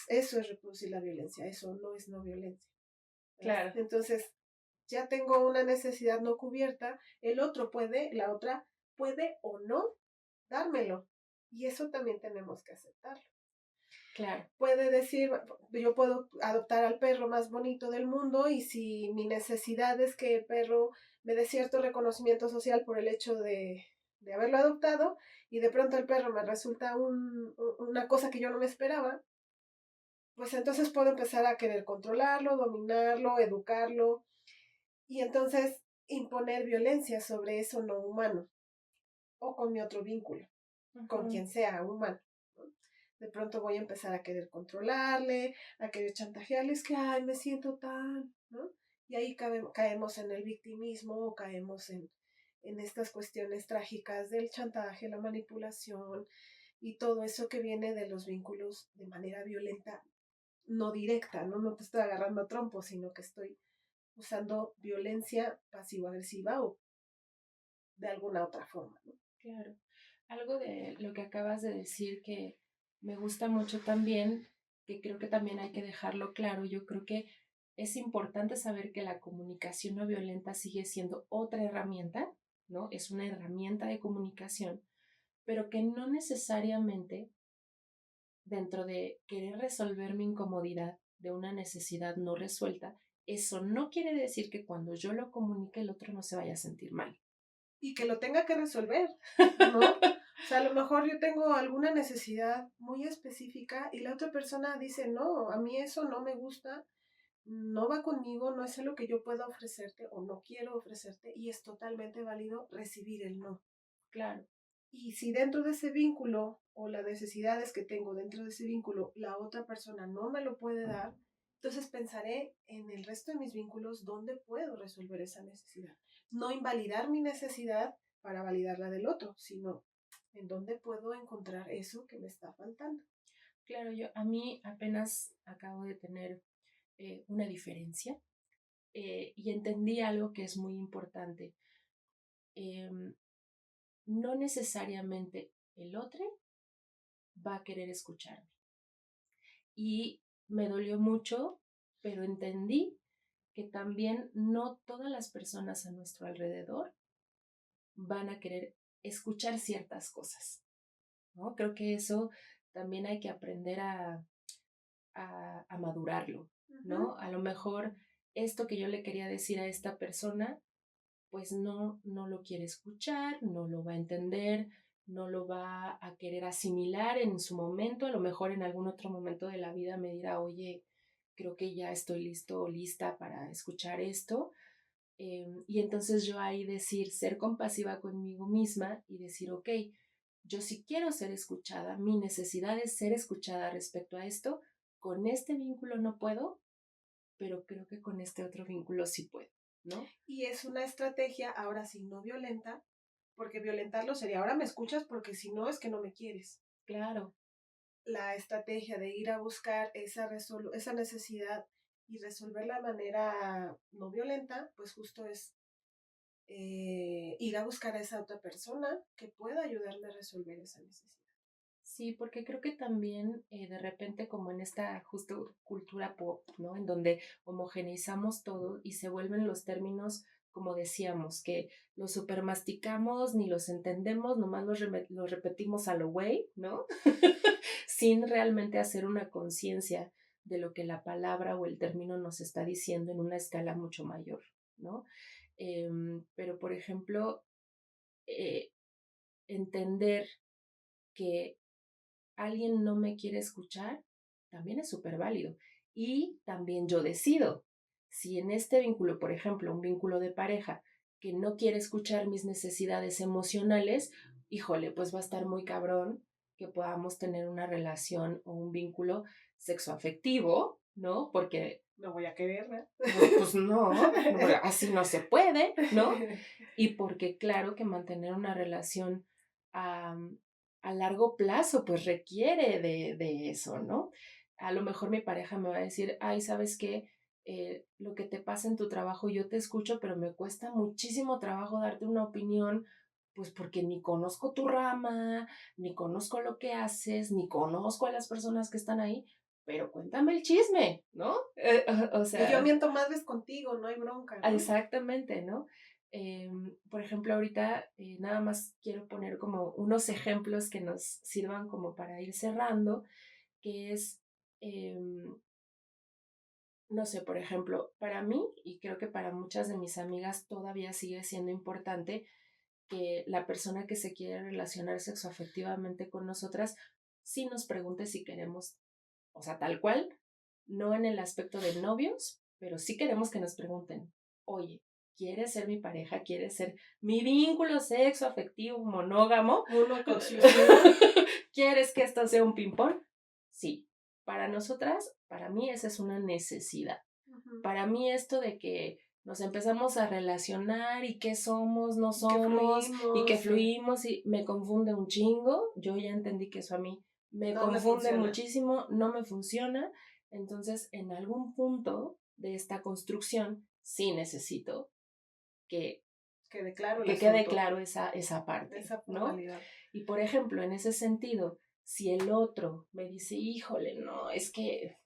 Speaker 2: es reproducir la violencia, eso no es no violencia.
Speaker 1: Claro.
Speaker 2: Entonces, ya tengo una necesidad no cubierta, el otro puede, la otra puede o no dármelo. Y eso también tenemos que aceptarlo.
Speaker 1: Claro.
Speaker 2: Puede decir, yo puedo adoptar al perro más bonito del mundo y si mi necesidad es que el perro me dé cierto reconocimiento social por el hecho de haberlo adoptado y de pronto el perro me resulta una cosa que yo no me esperaba, pues entonces puedo empezar a querer controlarlo, dominarlo, educarlo y entonces imponer violencia sobre eso no humano o con mi otro vínculo, con quien sea humano. ¿No? De pronto voy a empezar a querer controlarle, a querer chantajearle, es que, ay, me siento tan, ¿no? Y ahí caemos en el victimismo o caemos en estas cuestiones trágicas del chantaje, la manipulación y todo eso que viene de los vínculos de manera violenta, no directa, ¿no? No te estoy agarrando a trompo, sino que estoy usando violencia pasivo-agresiva o de alguna otra forma, ¿no?
Speaker 1: Claro. Algo de lo que acabas de decir que me gusta mucho también, que creo que también hay que dejarlo claro, yo creo que es importante saber que la comunicación no violenta sigue siendo otra herramienta, ¿no? Es una herramienta de comunicación, pero que no necesariamente dentro de querer resolver mi incomodidad de una necesidad no resuelta, eso no quiere decir que cuando yo lo comunique el otro no se vaya a sentir mal.
Speaker 2: Y que lo tenga que resolver, ¿no? O sea, a lo mejor yo tengo alguna necesidad muy específica y la otra persona dice, no, a mí eso no me gusta, no va conmigo, no es lo que yo pueda ofrecerte o no quiero ofrecerte y es totalmente válido recibir el no.
Speaker 1: Claro.
Speaker 2: Y si dentro de ese vínculo o las necesidades que tengo dentro de ese vínculo, la otra persona no me lo puede dar, entonces pensaré en el resto de mis vínculos dónde puedo resolver esa necesidad. No invalidar mi necesidad para validar la del otro, sino en dónde puedo encontrar eso que me está faltando.
Speaker 1: Claro, yo a mí apenas acabo de tener una diferencia y entendí algo que es muy importante. Em, no necesariamente el otro va a querer escucharme. Y me dolió mucho pero entendí que también no todas las personas a nuestro alrededor van a querer escuchar ciertas cosas, ¿no? Creo que eso también hay que aprender a madurarlo,
Speaker 2: Ujú.
Speaker 1: ¿no? A lo mejor esto que yo le quería decir a esta persona, pues no lo quiere escuchar, no lo va a entender, no lo va a querer asimilar en su momento, a lo mejor en algún otro momento de la vida me dirá, oye, creo que ya estoy listo o lista para escuchar esto. Y entonces yo ahí decir, ser compasiva conmigo misma y decir, ok, yo sí quiero ser escuchada, mi necesidad es ser escuchada respecto a esto, con este vínculo no puedo, pero creo que con este otro vínculo sí puedo, ¿no?
Speaker 2: Y es una estrategia, ahora sí, no violenta, porque violentarlo sería, ahora me escuchas porque si no es que no me quieres.
Speaker 1: Claro.
Speaker 2: La estrategia de ir a buscar esa necesidad y resolverla de manera no violenta, pues justo es ir a buscar a esa otra persona que pueda ayudarme a resolver esa necesidad.
Speaker 1: Sí, porque creo que también de repente como en esta justo cultura pop, ¿no? En donde homogeneizamos todo y se vuelven los términos, como decíamos, que los supermasticamos ni los entendemos, nomás los repetimos a lo güey, ¿no? Sin realmente hacer una conciencia de lo que la palabra o el término nos está diciendo en una escala mucho mayor, ¿no? Pero, por ejemplo, eh, entender que alguien no me quiere escuchar, también es súper válido. Y también yo decido si en este vínculo, por ejemplo, un vínculo de pareja que no quiere escuchar mis necesidades emocionales, híjole, pues va a estar muy cabrón que podamos tener una relación o un vínculo sexoafectivo, ¿no? Porque
Speaker 2: no voy a querer, ¿no?
Speaker 1: pues no, así no se puede, ¿no? Y porque claro que mantener una relación a, a largo plazo pues requiere de eso, ¿no? A lo mejor mi pareja me va a decir, ay, ¿sabes qué? Lo que te pasa en tu trabajo yo te escucho, pero me cuesta muchísimo trabajo darte una opinión, pues porque ni conozco tu rama, ni conozco lo que haces, ni conozco a las personas que están ahí, pero cuéntame el chisme, ¿no? O
Speaker 2: Y yo
Speaker 1: sea,
Speaker 2: miento madres contigo, no hay bronca, ¿no?
Speaker 1: exactamente, ¿no? Por ejemplo, ahorita nada más quiero poner como unos ejemplos que nos sirvan como para ir cerrando, que es, no sé, por ejemplo, para mí y creo que para muchas de mis amigas todavía sigue siendo importante que la persona que se quiere relacionar sexoafectivamente con nosotras sí nos pregunte si queremos, o sea, tal cual, no en el aspecto de novios, pero sí queremos que nos pregunten, oye, ¿quieres ser mi pareja? ¿Quieres ser mi vínculo sexoafectivo monógamo?
Speaker 2: Uno exclusivo.
Speaker 1: ¿Quieres que esto sea un ping-pong? Sí. Para nosotras, para mí esa es una necesidad.
Speaker 2: Uh-huh.
Speaker 1: Para mí esto de que nos empezamos a relacionar y qué somos, no
Speaker 2: Que
Speaker 1: somos, y que
Speaker 2: fluimos, sí.
Speaker 1: fluimos y me confunde un chingo. Yo ya entendí que eso a mí me
Speaker 2: No me
Speaker 1: confunde
Speaker 2: funciona.
Speaker 1: muchísimo, no me funciona. Entonces, en algún punto de esta construcción, sí necesito que,
Speaker 2: Quede claro el
Speaker 1: que quede
Speaker 2: asunto.
Speaker 1: claro esa parte,
Speaker 2: Esa
Speaker 1: ¿no?
Speaker 2: formalidad.
Speaker 1: Y por ejemplo, en ese sentido, si el otro me dice, híjole, no, es que,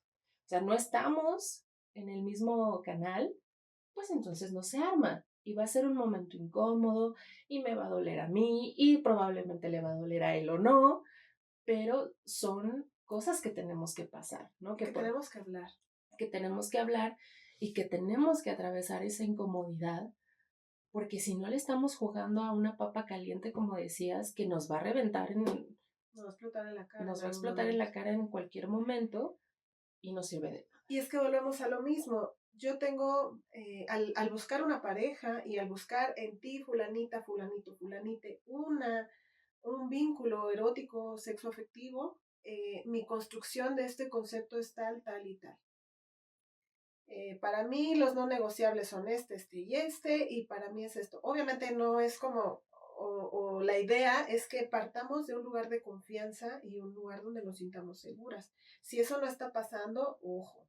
Speaker 1: o sea, no estamos en el mismo canal, pues entonces no se arma. Y va a ser un momento incómodo y me va a doler a mí y probablemente le va a doler a él o no, pero son cosas que tenemos que pasar, ¿no?
Speaker 2: Que tenemos que hablar.
Speaker 1: Que tenemos que hablar y que tenemos que atravesar esa incomodidad, porque si no le estamos jugando a una papa caliente, como decías, que nos va a reventar
Speaker 2: Nos va a explotar en la cara
Speaker 1: nos
Speaker 2: en
Speaker 1: va a
Speaker 2: algún
Speaker 1: explotar en
Speaker 2: momento.
Speaker 1: la cara en cualquier momento y no sirve de nada.
Speaker 2: Y es que volvemos a lo mismo. Yo tengo, al buscar una pareja y al buscar en ti, fulanita, fulanito, fulanite, un vínculo erótico, sexoafectivo, mi construcción de este concepto es tal, tal y tal. Para mí los no negociables son este, y para mí es esto. Obviamente no es como, o la idea es que partamos de un lugar de confianza y un lugar donde nos sintamos seguras. Si eso no está pasando, ojo,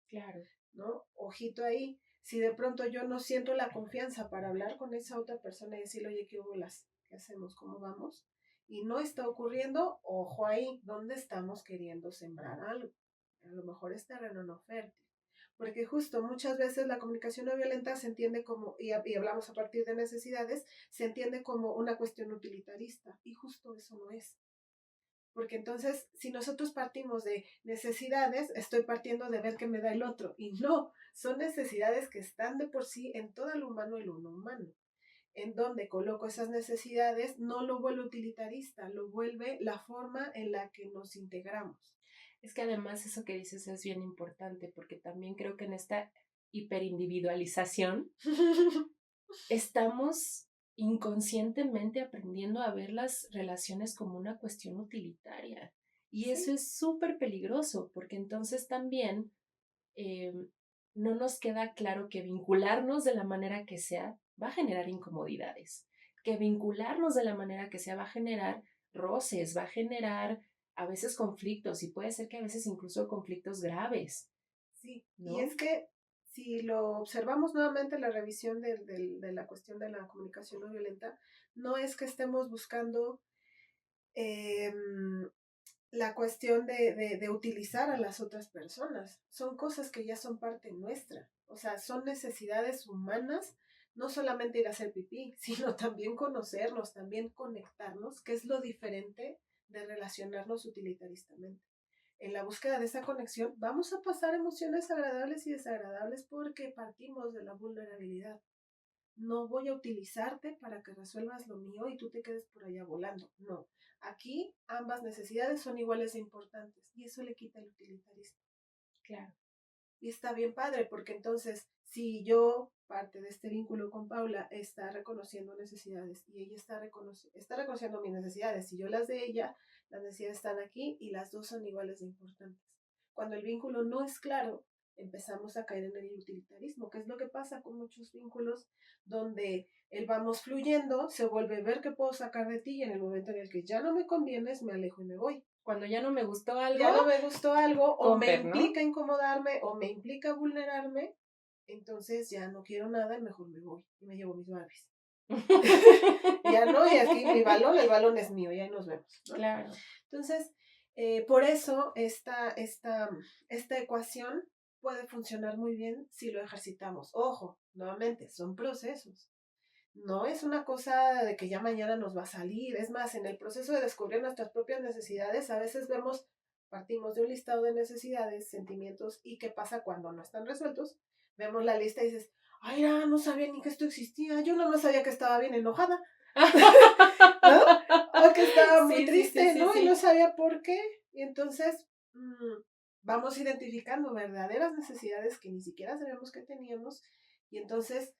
Speaker 1: Claro.
Speaker 2: ¿no? Ojito ahí. Si de pronto yo no siento la confianza para hablar con esa otra persona y decirle, oye, ¿qué hubo las? ¿Qué hacemos? ¿Cómo vamos? Y no está ocurriendo, ojo ahí, ¿dónde estamos queriendo sembrar algo? A lo mejor es terreno no fértil. porque justo muchas veces la comunicación no violenta se entiende como, y hablamos a partir de necesidades, se entiende como una cuestión utilitarista, y justo eso no es. Porque entonces, si nosotros partimos de necesidades, estoy partiendo de ver qué me da el otro. Y no, son necesidades que están de por sí en todo lo humano y lo no humano. En donde coloco esas necesidades, no lo vuelve utilitarista, lo vuelve la forma en la que nos integramos.
Speaker 1: Es que además eso que dices es bien importante, porque también creo que en esta hiperindividualización estamos inconscientemente aprendiendo a ver las relaciones como una cuestión utilitaria. Y eso
Speaker 2: Sí,
Speaker 1: es súper peligroso, porque entonces también eh, no nos queda claro que vincularnos de la manera que sea va a generar incomodidades, que vincularnos de la manera que sea va a generar roces, va a generar a veces conflictos y puede ser que a veces incluso conflictos graves,
Speaker 2: sí. Y es
Speaker 1: ¿no?
Speaker 2: que si lo observamos nuevamente, la revisión de la cuestión de la comunicación no violenta, no es que estemos buscando eh, la cuestión de utilizar a las otras personas. Son cosas que ya son parte nuestra. O sea, son necesidades humanas, no solamente ir a hacer pipí, sino también conocernos, también conectarnos, que es lo diferente de relacionarnos utilitaristamente. En la búsqueda de esa conexión vamos a pasar emociones agradables y desagradables porque partimos de la vulnerabilidad. No voy a utilizarte para que resuelvas lo mío y tú te quedes por allá volando. No. Aquí ambas necesidades son iguales de importantes y eso le quita el utilitarismo.
Speaker 1: Claro.
Speaker 2: Y está bien padre porque entonces si yo, parte de este vínculo con Paula, está reconociendo necesidades y ella está reconociendo mis necesidades y yo las de ella, las necesidades están aquí y las dos son iguales de importantes. Cuando el vínculo no es claro, empezamos a caer en el utilitarismo, que es lo que pasa con muchos vínculos donde el vamos fluyendo, se vuelve ver qué puedo sacar de ti y en el momento en el que ya no me convienes, me alejo y me voy.
Speaker 1: Cuando ya no me gustó algo,
Speaker 2: Ya no me gustó algo o me
Speaker 1: Comper, ¿no?
Speaker 2: implica incomodarme o me implica vulnerarme, entonces ya no quiero nada y mejor me voy y me llevo mis Barbies. Ya no, y aquí mi balón, el balón es mío y ahí nos vemos, ¿no?
Speaker 1: Claro.
Speaker 2: Entonces, por eso esta ecuación puede funcionar muy bien si lo ejercitamos. Ojo, nuevamente, son procesos. No es una cosa de que ya mañana nos va a salir. Es más, en el proceso de descubrir nuestras propias necesidades, a veces partimos de un listado de necesidades, sentimientos y qué pasa cuando no están resueltos. Vemos la lista y dices, ay, no sabía ni que esto existía. Yo no sabía que estaba bien enojada, ¿no? O que estaba muy
Speaker 1: Sí, sí, sí,
Speaker 2: triste,
Speaker 1: sí,
Speaker 2: ¿no? Y no
Speaker 1: sí.
Speaker 2: sabía por qué. Y entonces vamos identificando verdaderas necesidades que ni siquiera sabíamos que teníamos. Y entonces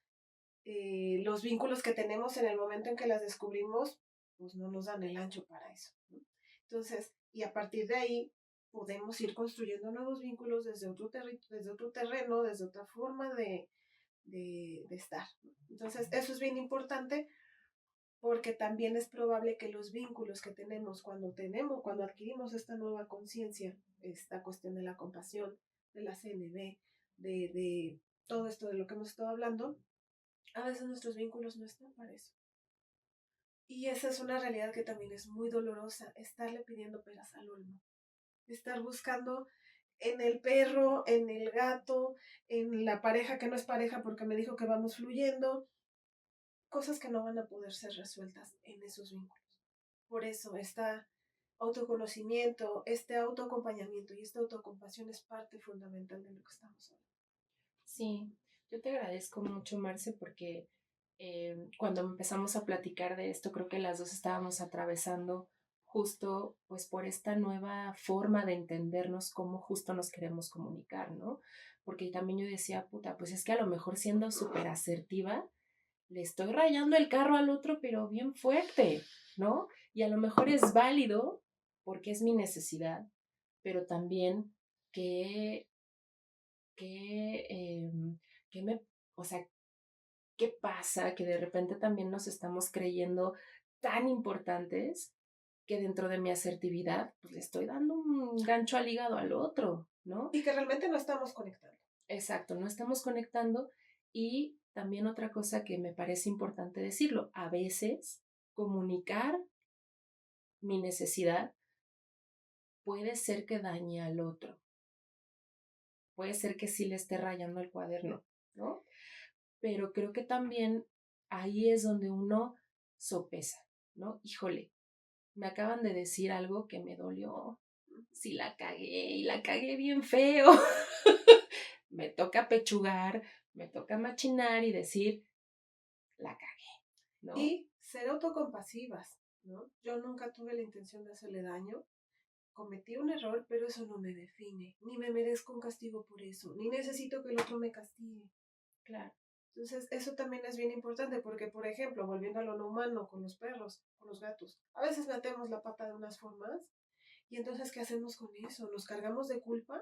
Speaker 2: los vínculos que tenemos en el momento en que las descubrimos, pues no nos dan el ancho para eso, ¿no? Entonces, y a partir de ahí podemos ir construyendo nuevos vínculos desde otro terreno, desde otra forma de estar, ¿no? Entonces, eso es bien importante porque también es probable que los vínculos que cuando adquirimos esta nueva conciencia, esta cuestión de la compasión, de la CNV, de todo esto de lo que hemos estado hablando, a veces nuestros vínculos no están para eso. Y esa es una realidad que también es muy dolorosa, estarle pidiendo peras al olmo. Estar buscando en el perro, en el gato, en la pareja que no es pareja porque me dijo que vamos fluyendo, cosas que no van a poder ser resueltas en esos vínculos. Por eso este autoconocimiento, este autoacompañamiento y esta autocompasión es parte fundamental de lo que estamos hablando.
Speaker 1: Sí, yo te agradezco mucho, Marce, porque cuando empezamos a platicar de esto, creo que las dos estábamos atravesando justo pues por esta nueva forma de entendernos cómo justo nos queremos comunicar, ¿no? Porque también yo decía, puta, pues es que a lo mejor siendo súper asertiva, le estoy rayando el carro al otro, pero bien fuerte, ¿no? Y a lo mejor es válido porque es mi necesidad, pero también que qué, qué me, o sea, qué pasa que de repente también nos estamos creyendo tan importantes que dentro de mi asertividad, pues le estoy dando un gancho al hígado al otro, ¿no?
Speaker 2: Y que realmente no estamos conectando.
Speaker 1: Exacto, no estamos conectando. Y también otra cosa que me parece importante decirlo, a veces comunicar mi necesidad puede ser que dañe al otro. puede ser que sí le esté rayando el cuaderno, ¿no? Pero creo que también ahí es donde uno sopesa, ¿no? Híjole, me acaban de decir algo que me dolió. Sí la cagué y la cagué bien feo. Me toca pechugar, me toca machinar y decir, la cagué, ¿no?
Speaker 2: Y ser autocompasivas, ¿no? Yo nunca tuve la intención de hacerle daño. Cometí un error, pero eso no me define. Ni me merezco un castigo por eso, ni necesito que el otro me castigue.
Speaker 1: Claro.
Speaker 2: Entonces, eso también es bien importante porque, por ejemplo, volviendo a lo no humano con los perros, con los gatos, a veces metemos la pata de unas formas y entonces, ¿qué hacemos con eso? ¿Nos cargamos de culpa?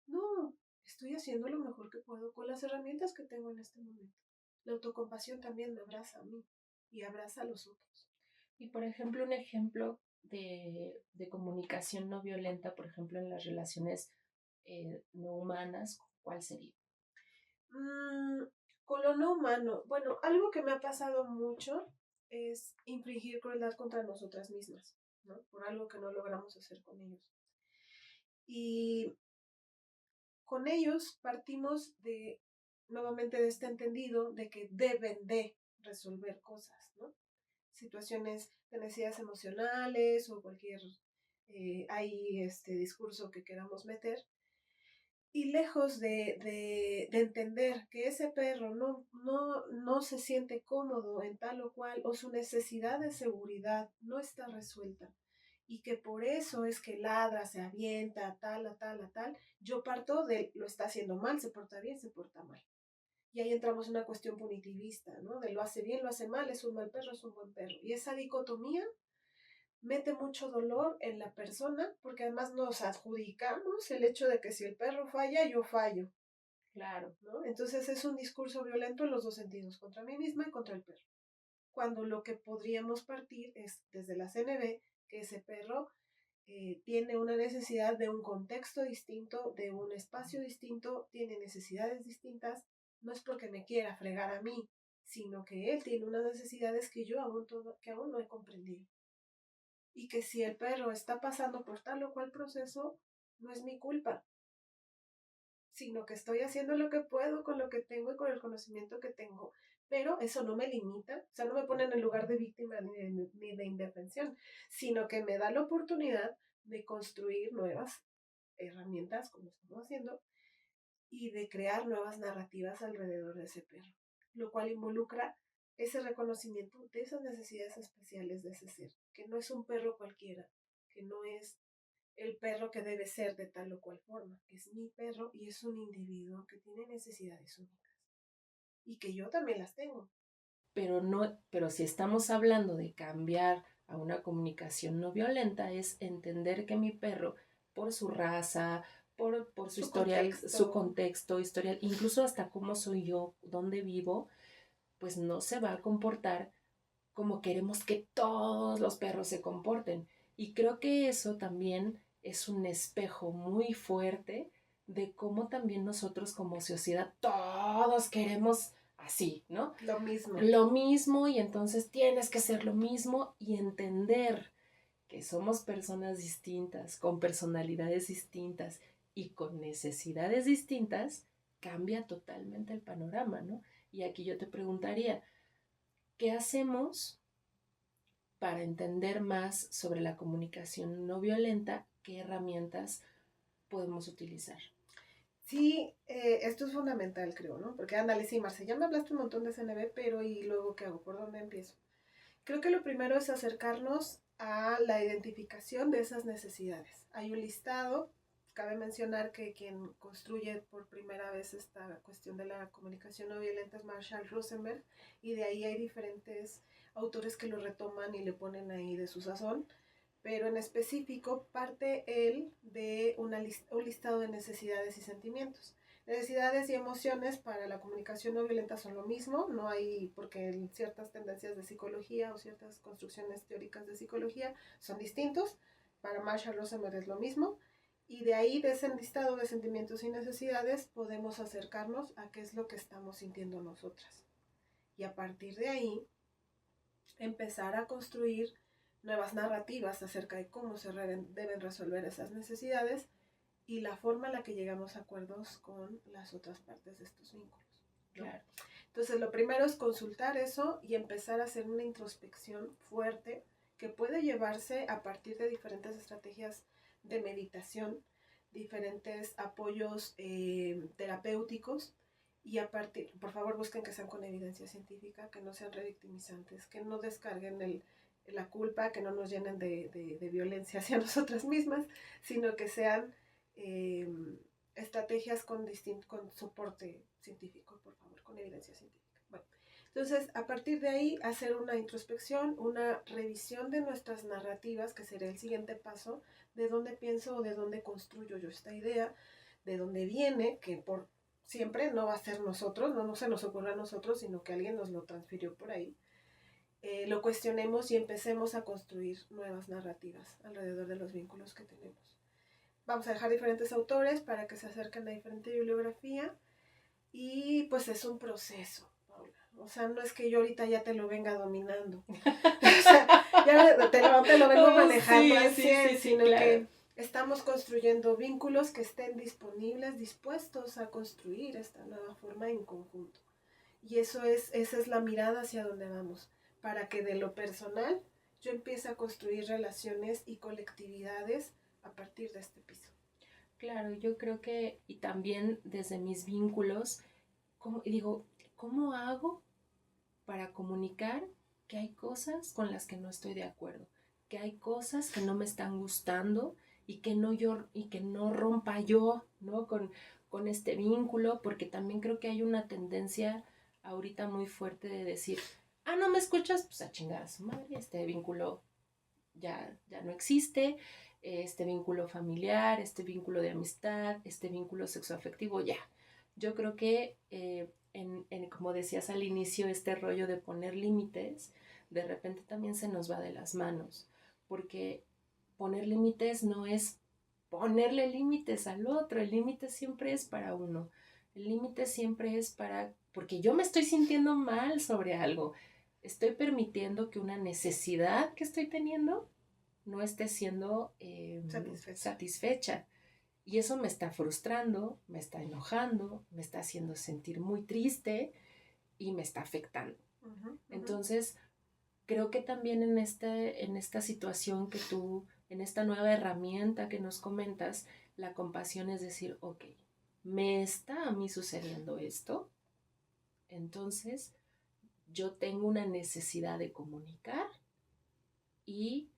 Speaker 2: No, estoy haciendo lo mejor que puedo con las herramientas que tengo en este momento. La autocompasión también me abraza a mí y abraza a los otros.
Speaker 1: Y por ejemplo, un ejemplo de comunicación no violenta, por ejemplo, en las relaciones no humanas, ¿cuál sería?
Speaker 2: Mm, con lo no humano, bueno, algo que me ha pasado mucho es infringir crueldad contra nosotras mismas, ¿no? Por algo que no logramos hacer con ellos. Y con ellos partimos de, nuevamente, de este entendido de que deben de resolver cosas, ¿no? Situaciones de necesidades emocionales o cualquier ahí este discurso que queramos meter. Y lejos de entender que ese perro no se siente cómodo en tal o cual, o su necesidad de seguridad no está resuelta, y que por eso es que ladra, se avienta, a tal, yo parto de lo está haciendo mal, se porta bien, se porta mal. Y ahí entramos en una cuestión punitivista, ¿no? De lo hace bien, lo hace mal, es un mal perro, es un buen perro. Y esa dicotomía mete mucho dolor en la persona, porque además nos adjudicamos el hecho de que si el perro falla, yo fallo.
Speaker 1: Claro.
Speaker 2: ¿No? Entonces es un discurso violento en los dos sentidos, contra mí misma y contra el perro. Cuando lo que podríamos partir es desde la CNB, que ese perro tiene una necesidad de un contexto distinto, de un espacio distinto, tiene necesidades distintas, no es porque me quiera fregar a mí, sino que él tiene unas necesidades que yo que aún no he comprendido. Y que si el perro está pasando por tal o cual proceso, no es mi culpa, sino que estoy haciendo lo que puedo con lo que tengo y con el conocimiento que tengo. Pero eso no me limita, o sea, no me pone en el lugar de víctima ni de indefensión, sino que me da la oportunidad de construir nuevas herramientas, como estamos haciendo, y de crear nuevas narrativas alrededor de ese perro, lo cual involucra ese reconocimiento de esas necesidades especiales de ese ser, que no es un perro cualquiera, que no es el perro que debe ser de tal o cual forma. Es mi perro y es un individuo que tiene necesidades únicas y que yo también las tengo.
Speaker 1: Pero no, pero si estamos hablando de cambiar a una comunicación no violenta, es entender que mi perro, por su raza, por su historial, su contexto, historial, incluso hasta cómo soy yo, dónde vivo, pues no se va a comportar como queremos que todos los perros se comporten. Y creo que eso también es un espejo muy fuerte de cómo también nosotros como sociedad todos queremos así, ¿no?
Speaker 2: Lo mismo.
Speaker 1: Lo mismo, y entonces tienes que ser lo mismo y entender que somos personas distintas, con personalidades distintas y con necesidades distintas, cambia totalmente el panorama, ¿no? Y aquí yo te preguntaría, ¿qué hacemos para entender más sobre la comunicación no violenta? ¿Qué herramientas podemos utilizar?
Speaker 2: Sí, esto es fundamental, creo, ¿no? Porque ándale, sí, Marce, ya me hablaste un montón de CNB, pero ¿y luego qué hago? ¿Por dónde empiezo? Creo que lo primero es acercarnos a la identificación de esas necesidades. Hay un listado, cabe mencionar que quien construye por primera vez esta cuestión de la comunicación no violenta es Marshall Rosenberg, y de ahí hay diferentes autores que lo retoman y le ponen ahí de su sazón, pero en específico parte él de un listado de necesidades y sentimientos. Necesidades y emociones para la comunicación no violenta son lo mismo, no hay, porque ciertas tendencias de psicología o ciertas construcciones teóricas de psicología son distintos. Para Marshall Rosenberg es lo mismo, y de ahí, de ese listado de sentimientos y necesidades, podemos acercarnos a qué es lo que estamos sintiendo nosotras. Y a partir de ahí, empezar a construir nuevas narrativas acerca de cómo se deben resolver esas necesidades, y la forma en la que llegamos a acuerdos con las otras partes de estos vínculos, ¿no?
Speaker 1: Claro.
Speaker 2: Entonces, lo primero es consultar eso y empezar a hacer una introspección fuerte que puede llevarse a partir de diferentes estrategias de meditación, diferentes apoyos terapéuticos, y a partir, por favor, busquen que sean con evidencia científica, que no sean revictimizantes, que no descarguen la culpa, que no nos llenen de violencia hacia nosotras mismas, sino que sean estrategias con soporte científico, por favor, con evidencia científica. Bueno, entonces, a partir de ahí, hacer una introspección, una revisión de nuestras narrativas, que sería el siguiente paso, de dónde pienso o de dónde construyo yo esta idea, de dónde viene, que por siempre no va a ser nosotros, no se nos ocurre a nosotros, sino que alguien nos lo transfirió por ahí. Lo cuestionemos y empecemos a construir nuevas narrativas alrededor de los vínculos que tenemos. Vamos a dejar diferentes autores para que se acerquen a diferente bibliografía, y pues es un proceso, Paula. O sea, no es que yo ahorita ya te lo venga dominando. O sea, ya te lo vengo manejando al 100, sino claro, que estamos construyendo vínculos que estén disponibles, dispuestos a construir esta nueva forma en conjunto. Y esa es la mirada hacia donde vamos, para que de lo personal yo empiece a construir relaciones y colectividades a partir de este piso.
Speaker 1: Claro, yo creo que, y también desde mis vínculos, ¿cómo hago para comunicar que hay cosas con las que no estoy de acuerdo? Que hay cosas que no me están gustando y que no rompa yo, ¿no? Con este vínculo, porque también creo que hay una tendencia ahorita muy fuerte de decir, no me escuchas, pues a chingar a su madre, este vínculo ya no existe, este vínculo familiar, este vínculo de amistad, este vínculo sexoafectivo, ya. Yo creo que, como decías al inicio, este rollo de poner límites, de repente también se nos va de las manos, porque poner límites no es ponerle límites al otro, el límite siempre es para uno, el límite siempre es porque yo me estoy sintiendo mal sobre algo, estoy permitiendo que una necesidad que estoy teniendo no esté siendo satisfecha. Y eso me está frustrando, me está enojando, me está haciendo sentir muy triste y me está afectando. Entonces, creo que también en esta situación que tú, en esta nueva herramienta que nos comentas, la compasión es decir, ok, me está a mí sucediendo esto, entonces yo tengo una necesidad de comunicar y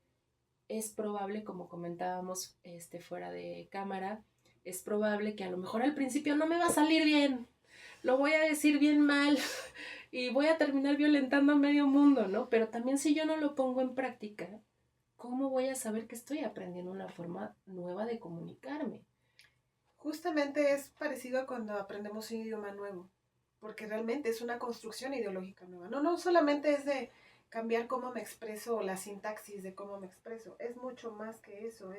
Speaker 1: es probable, como comentábamos fuera de cámara, es probable que a lo mejor al principio no me va a salir bien, lo voy a decir bien mal y voy a terminar violentando a medio mundo, ¿no? Pero también si yo no lo pongo en práctica, ¿cómo voy a saber que estoy aprendiendo una forma nueva de comunicarme?
Speaker 2: Justamente es parecido a cuando aprendemos un idioma nuevo, porque realmente es una construcción ideológica nueva. No solamente es de cambiar cómo me expreso o la sintaxis de cómo me expreso, es mucho más que eso,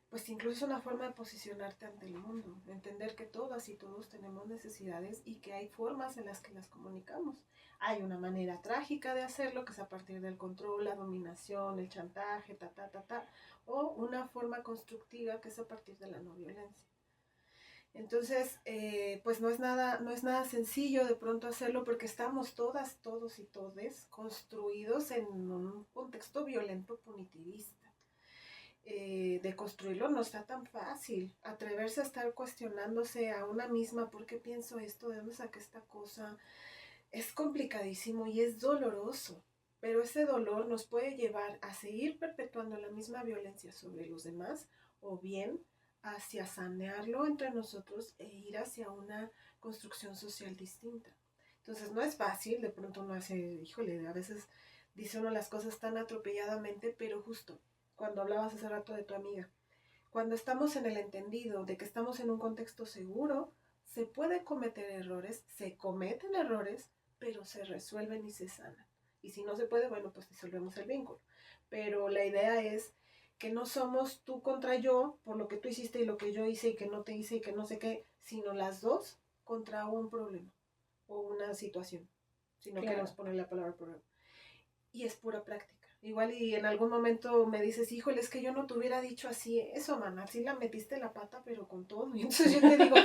Speaker 2: pues incluso una forma de posicionarte ante el mundo, de entender que todas y todos tenemos necesidades y que hay formas en las que las comunicamos. Hay una manera trágica de hacerlo, que es a partir del control, la dominación, el chantaje, o una forma constructiva, que es a partir de la no violencia. Entonces, pues no es nada sencillo de pronto hacerlo, porque estamos todas, todos y todes construidos en un contexto violento punitivista. De construirlo no está tan fácil. Atreverse a estar cuestionándose a una misma, ¿por qué pienso esto? ¿De dónde saqué esta cosa? Es complicadísimo y es doloroso, pero ese dolor nos puede llevar a seguir perpetuando la misma violencia sobre los demás, o bien hacia sanearlo entre nosotros e ir hacia una construcción social distinta. Entonces no es fácil, de pronto uno hace, híjole, a veces dice uno las cosas tan atropelladamente, pero justo cuando hablabas hace rato de tu amiga, cuando estamos en el entendido de que estamos en un contexto seguro, se puede cometer errores, se cometen errores, pero se resuelven y se sanan. Y si no se puede, bueno, pues disolvemos el vínculo. Pero la idea es que no somos tú contra yo por lo que tú hiciste y lo que yo hice y que no te hice y que no sé qué, sino las dos contra un problema o una situación, si no queremos poner la palabra problema. Y es pura práctica. Igual y en algún momento me dices, híjole, es que yo no te hubiera dicho así eso, mana, así la metiste la pata, pero con todo. Y entonces yo te digo,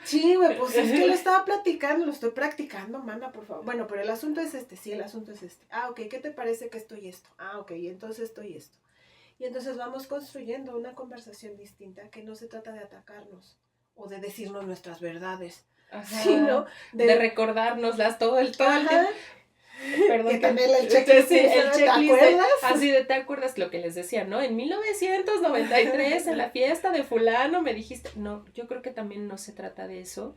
Speaker 2: sí, güey, pues es que lo estaba platicando, lo estoy practicando, mana, por favor. Bueno, pero el asunto es este, sí, el asunto es este. Ah, ok, ¿qué te parece que estoy esto? Ah, ok, entonces estoy esto. Y entonces vamos construyendo una conversación distinta que no se trata de atacarnos o de decirnos nuestras verdades,
Speaker 1: Ajá,
Speaker 2: sino
Speaker 1: de recordárnoslas todo el tiempo. Perdón,
Speaker 2: que también el checklist,
Speaker 1: sí, el checklist
Speaker 2: ¿te acuerdas?
Speaker 1: Así de, ¿te acuerdas lo que les decía, no? En 1993, en la fiesta de fulano, me dijiste, no, yo creo que también no se trata de eso,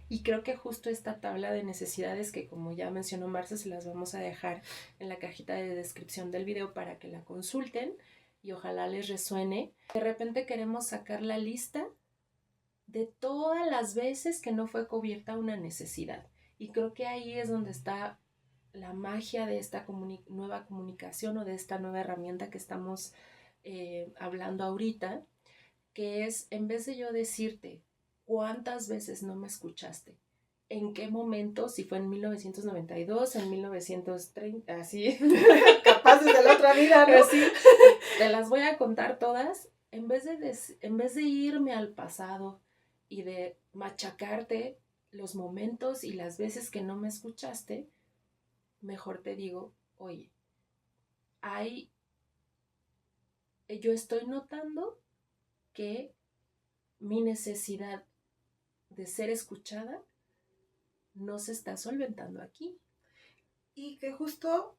Speaker 1: y creo que justo esta tabla de necesidades que, como ya mencionó Marce, se las vamos a dejar en la cajita de descripción del video para que la consulten, y ojalá les resuene. De repente queremos sacar la lista de todas las veces que no fue cubierta una necesidad, y creo que ahí es donde está la magia de esta nueva comunicación o de esta nueva herramienta que estamos hablando ahorita, que es, en vez de yo decirte cuántas veces no me escuchaste, en qué momento, si fue en 1992, en 1930, así.
Speaker 2: Capaces de la otra vida, ¿no?
Speaker 1: Así, te las voy a contar todas, en vez de irme al pasado y de machacarte los momentos y las veces que no me escuchaste, mejor te digo, oye, yo estoy notando que mi necesidad de ser escuchada no se está solventando aquí.
Speaker 2: Y que justo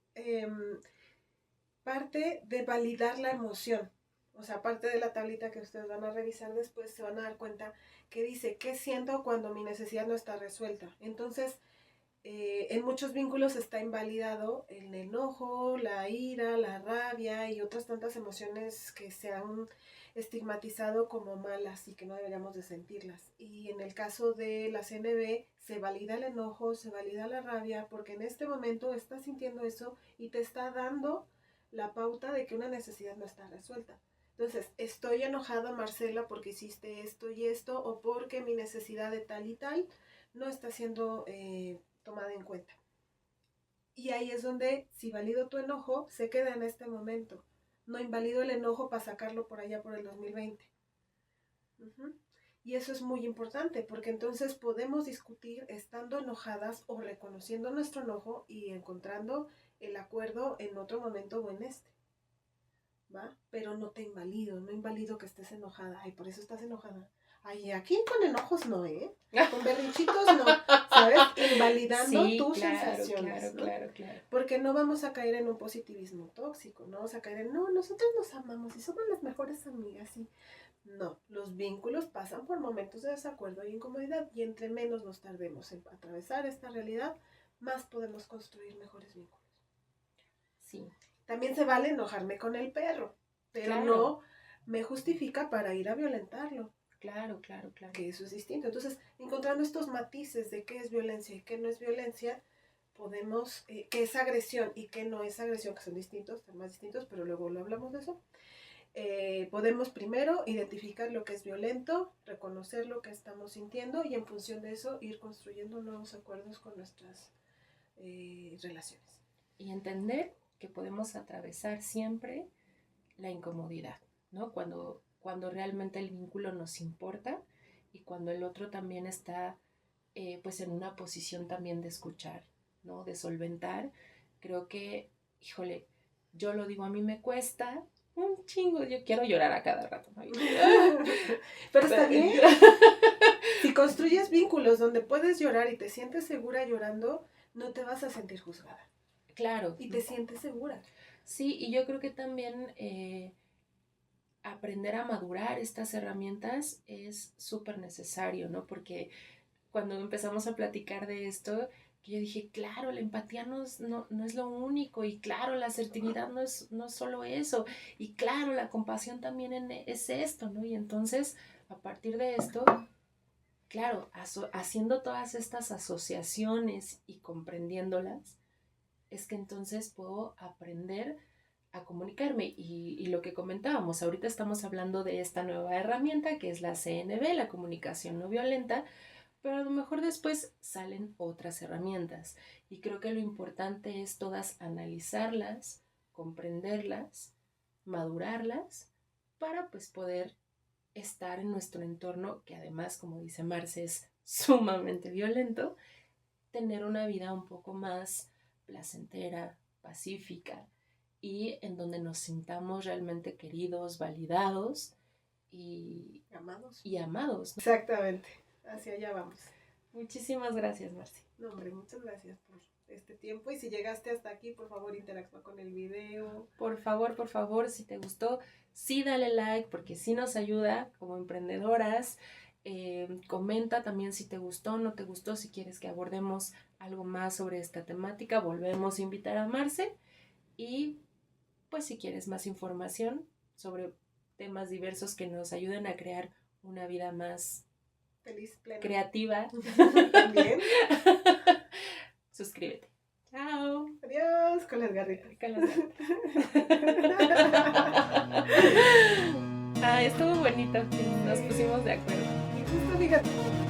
Speaker 2: parte de validar la emoción. O sea, parte de la tablita que ustedes van a revisar después, se van a dar cuenta que dice, ¿qué siento cuando mi necesidad no está resuelta? Entonces, en muchos vínculos está invalidado el enojo, la ira, la rabia y otras tantas emociones que se han estigmatizado como malas y que no deberíamos de sentirlas. Y en el caso de la CNB se valida el enojo, se valida la rabia, porque en este momento estás sintiendo eso y te está dando la pauta de que una necesidad no está resuelta. Entonces, estoy enojada, Marcela, porque hiciste esto y esto, o porque mi necesidad de tal y tal no está siendo tomada en cuenta. Y ahí es donde, si valido tu enojo, se queda en este momento. No invalido el enojo para sacarlo por allá por el 2020. Y eso es muy importante, porque entonces podemos discutir estando enojadas o reconociendo nuestro enojo y encontrando el acuerdo en otro momento o en este. ¿Va? Pero no te invalido, no invalido que estés enojada. Ay, por eso estás enojada. Ay, aquí con enojos no, ¿eh? Con berrinchitos no, ¿sabes? Invalidando
Speaker 1: sí,
Speaker 2: tus
Speaker 1: claro,
Speaker 2: sensaciones,
Speaker 1: claro,
Speaker 2: ¿no?
Speaker 1: claro.
Speaker 2: Porque no vamos a caer en un positivismo tóxico, no vamos a caer en, no, nosotros nos amamos y somos las mejores amigas, y no, los vínculos pasan por momentos de desacuerdo y incomodidad, y entre menos nos tardemos en atravesar esta realidad, más podemos construir mejores vínculos.
Speaker 1: Sí.
Speaker 2: También se vale enojarme con el perro, pero claro, no me justifica para ir a violentarlo.
Speaker 1: Claro, claro, claro.
Speaker 2: Que eso es distinto. Entonces, encontrando estos matices de qué es violencia y qué no es violencia, podemos, qué es agresión y qué no es agresión, que son distintos, temas distintos, pero luego lo hablamos de eso. Podemos primero identificar lo que es violento, reconocer lo que estamos sintiendo y en función de eso ir construyendo nuevos acuerdos con nuestras relaciones.
Speaker 1: Y entender que podemos atravesar siempre la incomodidad, ¿no? Cuando realmente el vínculo nos importa y cuando el otro también está pues en una posición también de escuchar, ¿no? De solventar. Creo que, híjole, yo lo digo, a mí me cuesta un chingo, yo quiero llorar a cada rato, ¿no?
Speaker 2: Pero está bien. Si construyes vínculos donde puedes llorar y te sientes segura llorando, no te vas a sentir juzgada.
Speaker 1: Claro.
Speaker 2: Y te sientes segura.
Speaker 1: Sí, y yo creo que también aprender a madurar estas herramientas es súper necesario, ¿no? Porque cuando empezamos a platicar de esto, yo dije, claro, la empatía no es lo único, y claro, la asertividad no es solo eso, y claro, la compasión también es esto, ¿no? Y entonces, a partir de esto, claro, haciendo todas estas asociaciones y comprendiéndolas, es que entonces puedo aprender a comunicarme. Y lo que comentábamos, ahorita estamos hablando de esta nueva herramienta que es la CNV, la comunicación no violenta, pero a lo mejor después salen otras herramientas. Y creo que lo importante es todas analizarlas, comprenderlas, madurarlas, para pues poder estar en nuestro entorno, que además, como dice Marce, es sumamente violento, tener una vida un poco más placentera, pacífica, y en donde nos sintamos realmente queridos, validados y
Speaker 2: amados.
Speaker 1: ¿No?
Speaker 2: Exactamente, hacia allá vamos.
Speaker 1: Muchísimas gracias, Marci.
Speaker 2: No, hombre, muchas gracias por este tiempo, y si llegaste hasta aquí, por favor, interactúa con el video.
Speaker 1: Por favor, si te gustó, sí dale like, porque sí nos ayuda como emprendedoras. Comenta también si te gustó, no te gustó, si quieres que abordemos algo más sobre esta temática, volvemos a invitar a Marce. Y pues si quieres más información sobre temas diversos que nos ayuden a crear una vida más
Speaker 2: feliz, plena,
Speaker 1: creativa,
Speaker 2: también,
Speaker 1: suscríbete. Chao.
Speaker 2: Adiós, con las garritas.
Speaker 1: Estuvo bonito, nos pusimos de acuerdo.
Speaker 2: Justo, fíjate.